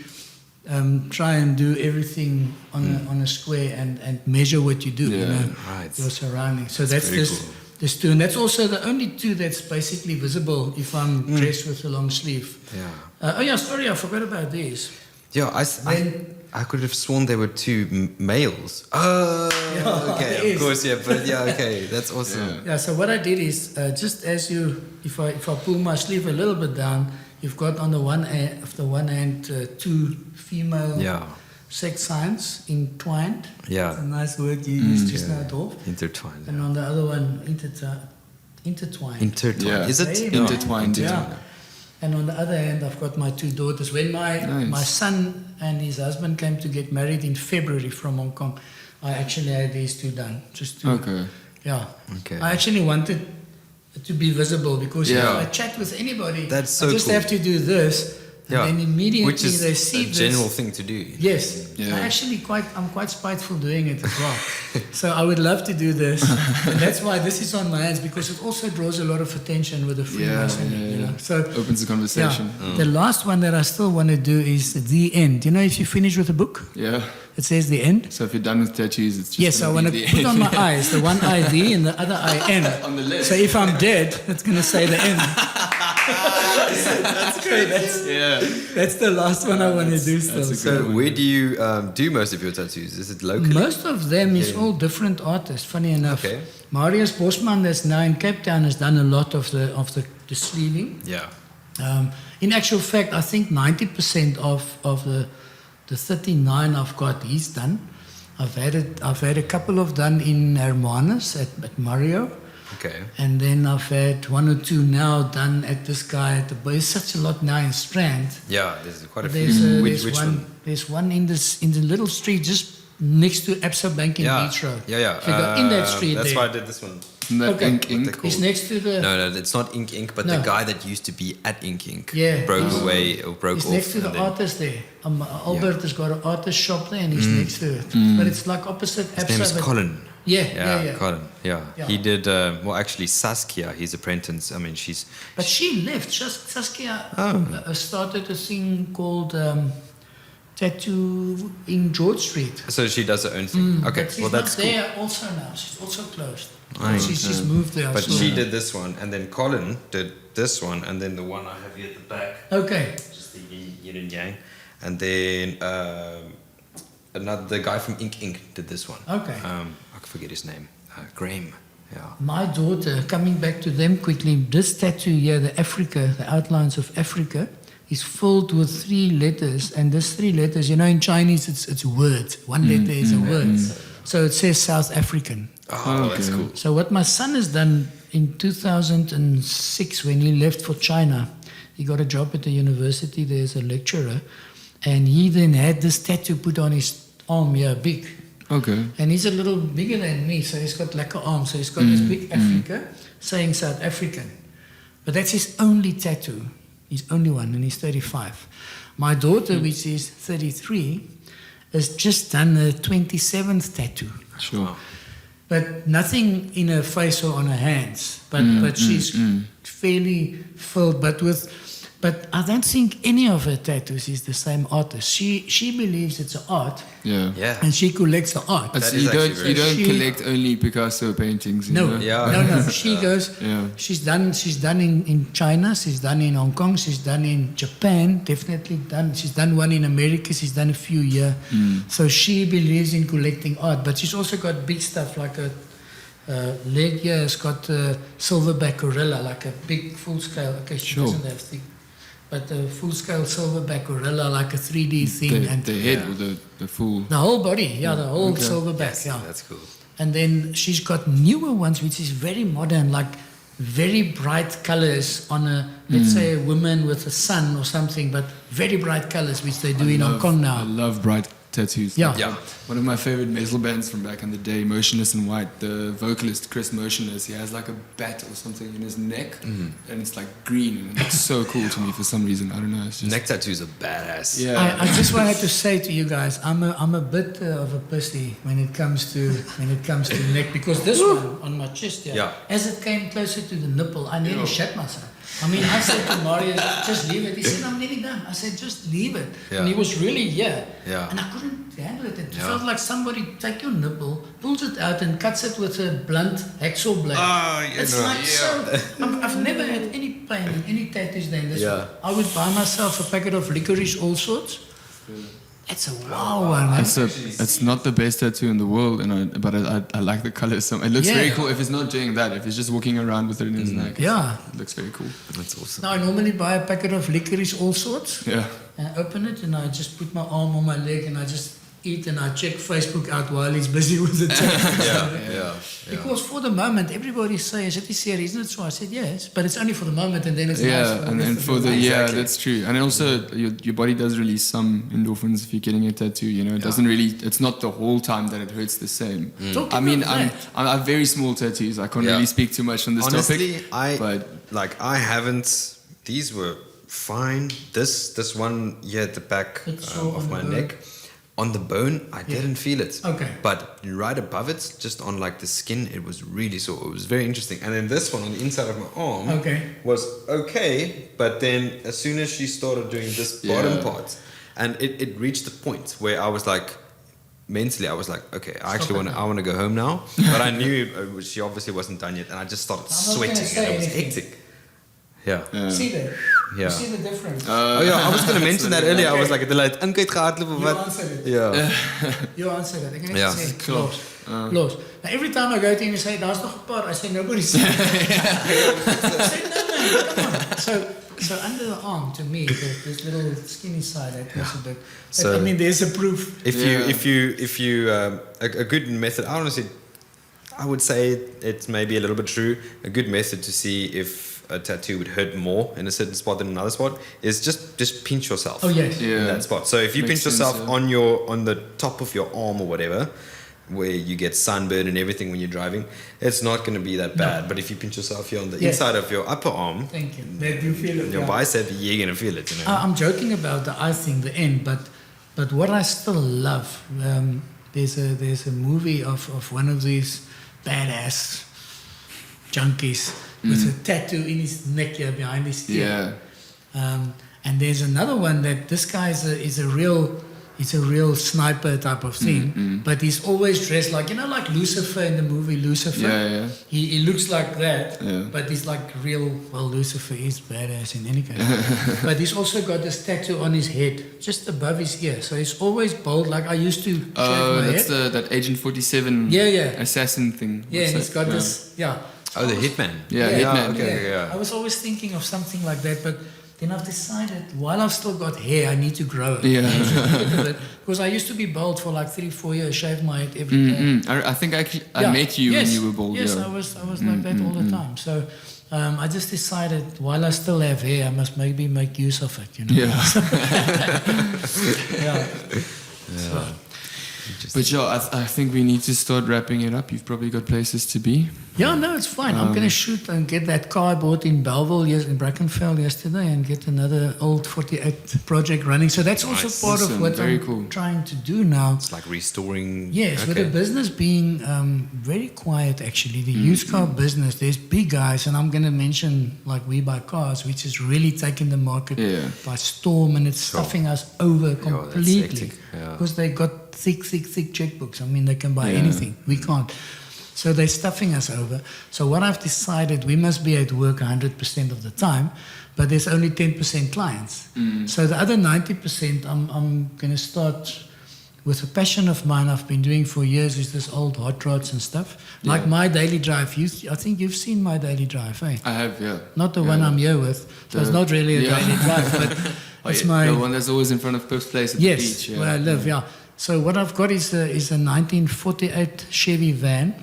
try and do everything on a square and measure what you do. You know, Right. your surroundings. So that's very this. cool. There's 2, and that's also the only 2 that's basically visible if I'm dressed with a long sleeve. Yeah. Sorry, I forgot about these. Yeah, I could have sworn there were 2 males. Oh, okay, there of is. course, yeah, but yeah, okay, that's awesome. Yeah, so what I did is, just as if I pull my sleeve a little bit down, you've got on the one hand 2 female sex signs entwined. Yeah. It's a nice word you used just now, Dolph. Intertwined. And on the other one, intertwined. Intertwined. Yeah. Is it? Hey, Intertwined. Yeah. And on the other hand, I've got my 2 daughters. When my son and his husband came to get married in February from Hong Kong, I actually had these 2 done. Just to, Okay. Yeah. Okay. I actually wanted to be visible because if Yeah. I chat with anybody, That's so I just cool. have to do this, and then immediately Which is they see a this. general thing to do. Yes, Yeah. I'm quite spiteful doing it as well. So I would love to do this, and that's why this is on my hands because it also draws a lot of attention with the Freemasonry. You know? So Opens the conversation. the last one that I still want to do is the end. You know, if you finish with a book, Yeah. it says the end. So if you're done with tattoos, it's just. Yes, I gonna want be to the put on end. my eyes, the one eye V and the other eye N. On the left. So if I'm dead, it's going to say the end. That's great. That's the last one I want to do still. that's a So where do you do most of your tattoos? Is it locally? Most of them is all different artists, funny enough. Okay. Marius Bosman, that's now in Cape Town, has done a lot of the sleeving. Yeah. In actual fact, I think 90% of the 39 I've got, he's done. I've had a couple of done in Hermanus at Mario. Okay. And then I've had 1 or 2 now done at this guy at the there's such a lot now in Strand. Yeah, there's quite a There's, few. there's Which one, one? There's one in the little street just next to Absa Bank in Beach Road. Yeah. If you go in that street That's there. why I did this one. Isn't that Okay. ink? What they It's next to the... No, it's not Ink, but No. the guy that used to be at Ink Yeah, broke he's- away or broke He's off. next to the and then- artist there. Albert has got an artist shop there and he's next to it. But it's like opposite His Absa. name is but- Colin. Yeah. Colin. Yeah. Yeah. He did. Well, actually, Saskia, his apprentice. I mean, she's. But she left. Saskia started a thing called Tattoo in George Street. So she does her own thing. Okay. But she's Well, that's not cool. there also now. She's also closed. Right. She's moved there. I But saw she her. did this one, and then Colin did this one, and then the one I have here at the back, Okay. just the yin and yang, and then the guy from Ink did this one. Okay. I forget his name. Graham. Yeah. My daughter, coming back to them quickly, this tattoo here, the outlines of Africa, is filled with 3 letters. And these 3 letters, you know, in Chinese, it's words. One letter is a word. So it says South African. Oh, that's Okay. cool. So what my son has done in 2006, when he left for China, he got a job at the university there as a lecturer. And he then had this tattoo put on his arm here, big. Okay. And he's a little bigger than me, so he's got like an arm. So he's got this big Africa saying South African. But that's his only tattoo. His only one, and he's 35. My daughter, which is 33, has just done her 27th tattoo. Sure. but nothing in her face or on her hands. But she's fairly filled, but I don't think any of her tattoos is the same artist. She believes it's an art, Yeah. and she collects the art. It's- That is you don't actually you very don't She- collect only Picasso paintings. You No, know? Yeah. no. She goes. Yeah. She's done in China. She's done in Hong Kong. She's done in Japan. Definitely done. She's done one in America. She's done a few here. So she believes in collecting art, but she's also got big stuff like a leg here has got a silverback gorilla, like a big full scale. Okay, she Sure. doesn't have thick, but a full scale silverback gorilla, like a 3D thing, and The head or the full. the whole body. Yeah, the whole Okay. silverback. Yeah. That's cool. And then she's got newer ones, which is very modern, like very bright colors on a, let's say, a woman with a son or something, but very bright colors, which they do in Hong Kong I now. love bright tattoos. Yeah. Yeah. One of my favorite metal bands from back in the day, Motionless in White, the vocalist Chris Motionless, he has like a bat or something in his neck, and it's like green, and it's so cool to me for some reason. I don't know. It's just Neck tattoos are badass. yeah. I just wanted to say to you guys, I'm a bit of a pussy when it comes to neck, because this one on my chest here, Yeah. as it came closer to the nipple, I nearly shut myself. I mean, I said to Mario, just leave it. He said, I'm nearly done. I said, just leave it. Yeah. And he was really here. Yeah. And I couldn't handle it. It Yeah. felt like somebody take your nipple, pulls it out and cuts it with a blunt hacksaw blade. Ah, yeah, It's no, like yeah. so. I've never had any pain in any tattoos than this Yeah. one. I would buy myself a packet of licorice, all sorts. It's a wow one. Man. It's not the best tattoo in the world, but I like the color. It looks Yeah. very cool. If it's not doing that, if he's just walking around with it in his neck, Yeah. it looks very cool. That's awesome. Now I normally buy a packet of licorice, all sorts, Yeah. and I open it and I just put my arm on my leg and I just eat and I check Facebook out while he's busy with the tattoo. Yeah. Because for the moment, everybody says, "Is it serious? Isn't it so?" I said, "Yes, but it's only for the moment, and then it's nice Yeah, for the and rest then of for the life." yeah, Exactly. that's true. And then also your body does release some endorphins if you're getting a tattoo. You know, it doesn't really. It's not the whole time that it hurts the same. Talking I mean, of that. I have very small tattoos. I can't Yeah. really speak too much on this Honestly, topic. But I haven't. These were fine. This one here at the back It's sore of on my the neck, on the bone, I didn't feel it. Okay. But right above it, just on like the skin, it was really sore. It was very interesting. And then this one on the inside of my arm Okay. was okay. But then as soon as she started doing this bottom Yeah. part, and it reached the point where I was like, mentally, I was like, okay, I actually want to go home now. But I knew she obviously wasn't done yet, and I just started I'm not gonna sweating, say and it was anything. hectic. Yeah. See that? Yeah. You see the difference? Oh yeah, I was going to mention that earlier. I was Okay. like, het uitgehardloop of You wat? answered it. Yeah. You answered it. Ek Ja. net sê, close. Now, every time I go to him and say, "Daar's nog 'n paar," I say, "Nobody said." I say, "No, man, come on." So under the arm, to me, this little skinny side, that was a bit. So- I mean, there's a proof. If you a good method, I would say it's maybe a little bit true. A good method to see if a tattoo would hurt more in a certain spot than another spot is just pinch yourself. Oh yes. Yeah. In that spot. So if you Makes pinch yourself sense, yeah. on the top of your arm or whatever, where you get sunburn and everything when you're driving, it's not going to be that bad. But if you pinch yourself here on the Yes. inside of your upper arm, Thank you. That you feel it. your yeah. bicep, you're going to feel it. You know. I'm joking about the eye thing, the end, but what I still love, there's a movie of one of these badass junkies with a tattoo in his neck here behind his ear. yeah, And there's another one that this guy is a real sniper type of thing, but he's always dressed like like Lucifer in the movie Lucifer. Yeah. He looks like that, Yeah. but he's like Lucifer is badass in any case. But he's also got this tattoo on his head, just above his ear. So he's always bold. Like I used to shave my that's head. that Agent 47 Yeah. assassin thing. Yeah, and What's he's that? got this. Yeah. Oh, the hitman. Yeah, Hitman. Okay, yeah. I was always thinking of something like that, but then I've decided while I've still got hair, I need to grow it. Yeah. Because I used to be bald for like 3-4 years, shave my head every day. I think I Yeah. met you Yes. when you were bald. Yes, yeah. I was like that all the time. So I just decided while I still have hair, I must maybe make use of it. Yeah. Yeah. So, Interesting. But yeah, I think we need to start wrapping it up. You've probably got places to be. Yeah, no, it's fine. I'm going to shoot and get that car I bought in Belleville, in Brackenfell yesterday, and get another old 48 project running. So that's also Nice. part of Awesome. what Very I'm cool. trying to do now. It's like restoring. Yes, with the business being very quiet, actually, the used car business, there's big guys, and I'm going to mention like We Buy Cars, which is really taking the market Yeah. by storm, and it's stuffing us over that's completely hectic. Yeah. because they got thick checkbooks. I mean, they can buy Yeah. anything. We can't. So they're stuffing us over. So what I've decided, we must be at work 100% of the time, but there's only 10% clients. So the other 90%, I'm going to start with a passion of mine I've been doing for years, is this old hot rods and stuff. Like Yeah. my daily drive. I think you've seen my daily drive, eh? I have, yeah. Not the Yeah. one I'm here with. So it's not really a Yeah. daily drive, but Oh, it's yeah, my... the one that's always in front of Pip's place at Yes, the beach. Yeah. where I live, yeah. So what I've got is a 1948 Chevy van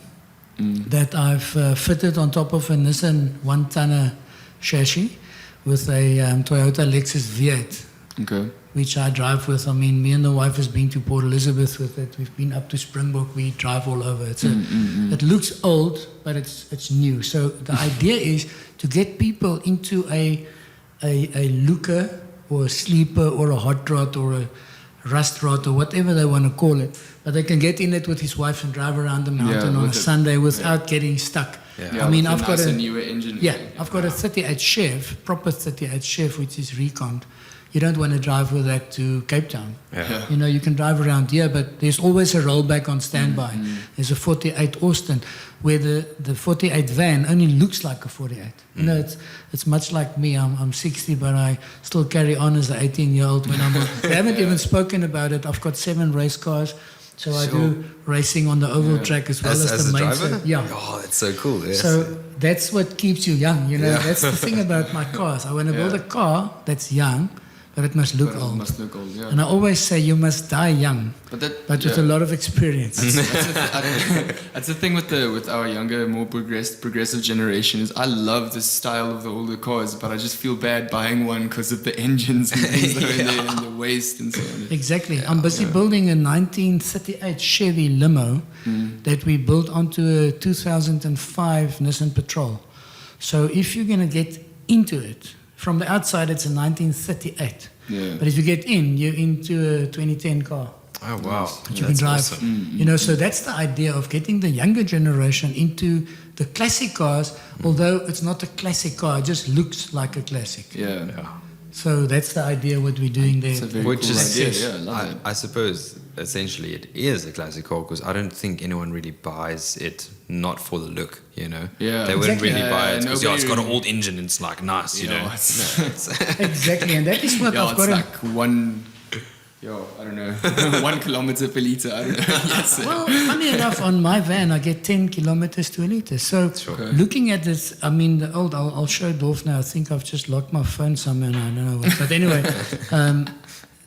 that I've fitted on top of a Nissan one-tonner chassis with a Toyota Lexus V8, Okay. which I drive with. I mean, me and the wife has been to Port Elizabeth with it. We've been up to Springbok. We drive all over. It looks old, but it's new. So the idea is to get people into a looker or a sleeper or a hot rod or a rust rod or whatever they want to call it. But they can get in it with his wife and drive around the mountain on a with it. Sunday without getting stuck. Yeah. Yeah, I mean, with I've got nicer, a newer engine. yeah, I've got a 38 Chev, proper 38 Chev, which is reconned. You don't want to drive with that to Cape Town. Yeah. You know, you can drive around here, but there's always a rollback on standby. There's a 48 Austin, where the 48 van only looks like a 48. You know, it's much like me. I'm 60, but I still carry on as an 18-year-old when I'm. We haven't even spoken about it. I've got 7 race cars, so I do racing on the oval track as well as As the a main driver? set. Yeah. Oh, that's so cool. Yes. So that's what keeps you young, you know. Yeah. That's the thing about my cars. I want to build Yeah. a car that's young, but it must look But it old. must look old, yeah. And I always say you must die young, But that, but with a lot of experience. that's the thing with our younger, more progressive generation is I love the style of the older cars, but I just feel bad buying one because of the engines and things that are in there and the waste and so on. Exactly. I'm busy building a 1938 Chevy limo that we built onto a 2005 Nissan Patrol. So if you're going to get into it, from the outside it's a 1938. Yeah. But if you get in, you're into a 2010 car. Oh wow, that you can that's drive. awesome. You know, so that's the idea of getting the younger generation into the classic cars, although it's not a classic car, it just looks like a classic. Yeah. So that's the idea what we're doing there. It's a very Which cool is, idea. Yeah, I love it. I suppose, essentially, it is a classic car because I don't think anyone really buys it not for the look. You know, Yeah. they wouldn't Exactly. really buy it because Nobody it's got an really- old engine and it's like nice. You know, it's, Exactly, and that is what yeah, I've it's got. like I don't know, 1 kilometer per liter. I don't know. Yes. Well, funny enough, on my van, I get 10 kilometers to a liter. So Okay. looking at this, I mean, the old, I'll show Dolph now. I think I've just locked my phone somewhere and I don't know what. But anyway,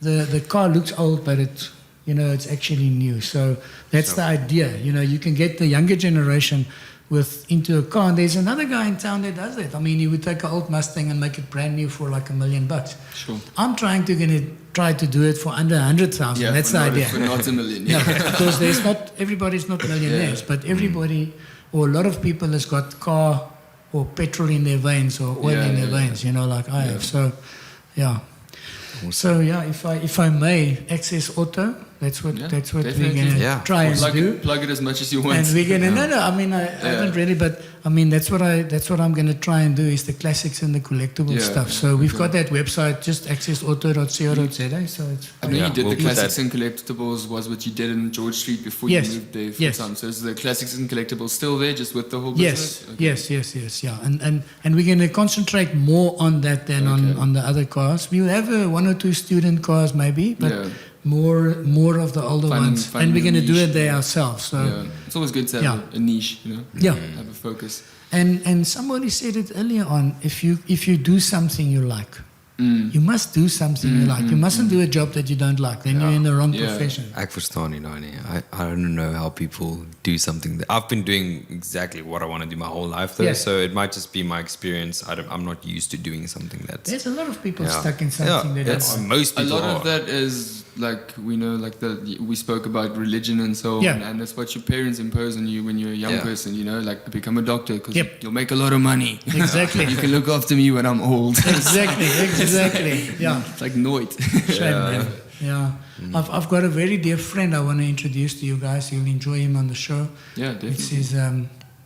the car looks old, but it's actually new. So that's the idea. You know, you can get the younger generation into a car. And there's another guy in town that does it. I mean, he would take an old Mustang and make it brand new for like $1 million. Sure. I'm trying to do it for under 100,000. Yeah, That's for the not, idea. For not a million. Yeah, Yeah. because everybody's not millionaires, but everybody or a lot of people has got car or petrol in their veins or oil in their veins, you know, like I have. So, yeah. So yeah, if I may, Access Auto. That's what we're definitely. gonna Yeah. try and do. Plug it as much as you want. And we're gonna no. I mean, I haven't really, but I mean, that's what I'm gonna try and do is the classics and the collectible stuff. So we've got that website, just accessauto.co.za. So it's I know Yeah, you did we'll the put classics and collectibles was what you did in George Street before Yes, you moved there full yes. time. So is the classics and collectibles still there, just with the whole yes, business? yes, yeah, and we're gonna concentrate more on that than on the other cars. We'll have 1 or 2 student cars maybe, but. Yeah. More of the older ones, finding and we're going to a do niche. it there ourselves. So Yeah. It's always good to have a niche, you know. Yeah. Have a focus. and somebody said it earlier on. If you do something you like, You must do something you like. You mustn't do a job that you don't like. Then you're in the wrong profession. Ek verstaan nie nou nie. I don't know how people do something that I've been doing exactly what I want to do my whole life though. Yeah. So it might just be my experience. I'm not used to doing something that's There's a lot of people stuck in something that that's most A people lot are. of that is like we know, like we spoke about religion and so on, Yeah. and that's what your parents impose on you when you're a young person. You know, like become a doctor because Yep. you'll make a lot of money. Exactly. You can look after me when I'm old. Exactly. Yeah. It's like nooit. Shame, man. Yeah. I've got a very dear friend I want to introduce to you guys. You'll enjoy him on the show. Yeah, definitely. This is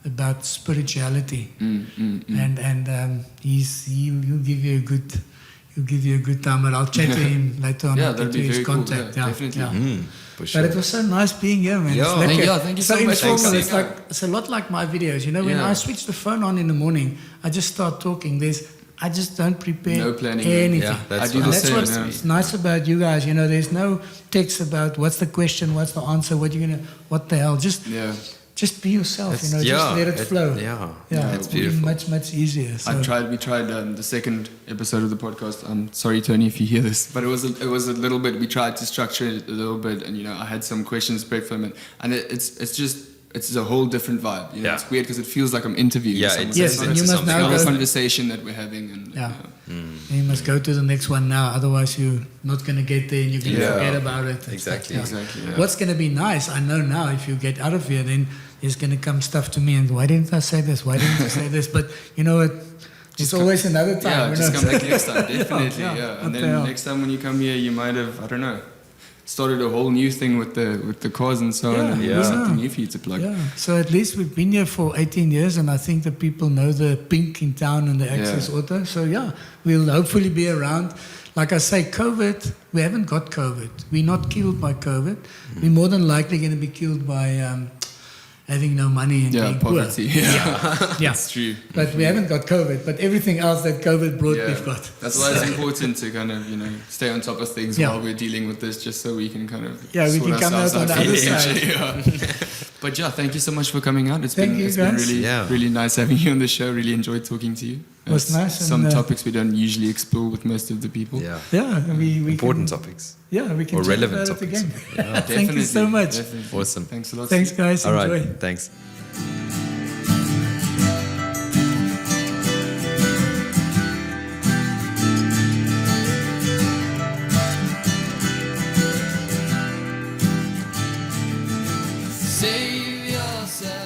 about spirituality, and he'll give you a good time. But I'll chat to him later on. Yeah, I'll that'd get be you his very cool. contact. Yeah, definitely. For sure. But it was so nice being here, man. Yeah. It's lekker. Thank you so much. informal. Thanks. It's a lot like my videos. You know, when Yeah. I switch the phone on in the morning, I just start talking. I just don't prepare No planning. anything. Yeah, that's I do what- the That's same. what's Yeah. nice about you guys. You know, there's no text about what's the question, what's the answer, what the hell. Just be yourself. You know, just let it flow. Yeah, Yeah, it's it'll be beautiful. much easier. So. We tried the second episode of the podcast. I'm sorry, Tony, if you hear this, but it was a little bit. We tried to structure it a little bit, and I had some questions prepared for him, and it's a whole different vibe. Yeah. It's weird because it feels like I'm interviewing. Yeah, someone. it's- Yes, It's and not- you it's must not now a go- conversation that we're having, and Yeah. You must go to the next one now, otherwise you're not going to get there and you're going to Yeah. forget about it. Exactly. Exactly. Yeah. What's going to be nice, I know now, if you get out of here, then there's going to come stuff to me and why didn't I say this? Why didn't I say this? But you know what? There's always another time. Yeah, you just know? come back next time, definitely. Yeah, Yeah, what and the then hell? next time when you come here, you might have, I don't know, started a whole new thing with the cars and so on, Yeah, and yeah. there's something new for you to plug. Yeah, so at least we've been here for 18 years, and I think the people know the Pink in town and the Access Auto. So yeah, we'll hopefully be around. Like I say, COVID, we haven't got COVID. We're not killed by COVID. We're more than likely going to be killed by having no money and being poverty. poor. Yeah, Yeah. that's true. But we haven't got COVID. But everything else that COVID brought, Yeah, we've got. that's why it's important to kind of stay on top of things Yeah. while we're dealing with this, just so we can kind of We sort can come out ourselves on the other financially, side. yeah. But yeah, thank you so much for coming out. It's Thank been you, it's been guys. really Yeah. really nice having you on the show. Really enjoyed talking to you. It was It's nice, Some and, topics we don't usually explore with most of the people. Yeah. Yeah, we Important can, topics. Yeah, we can Or chat relevant about topics. it again. Yeah. Thank you so much. Definitely. Awesome. Thanks a lot. Thanks, Steve. guys. All Enjoy. right. Thanks. Save yourself.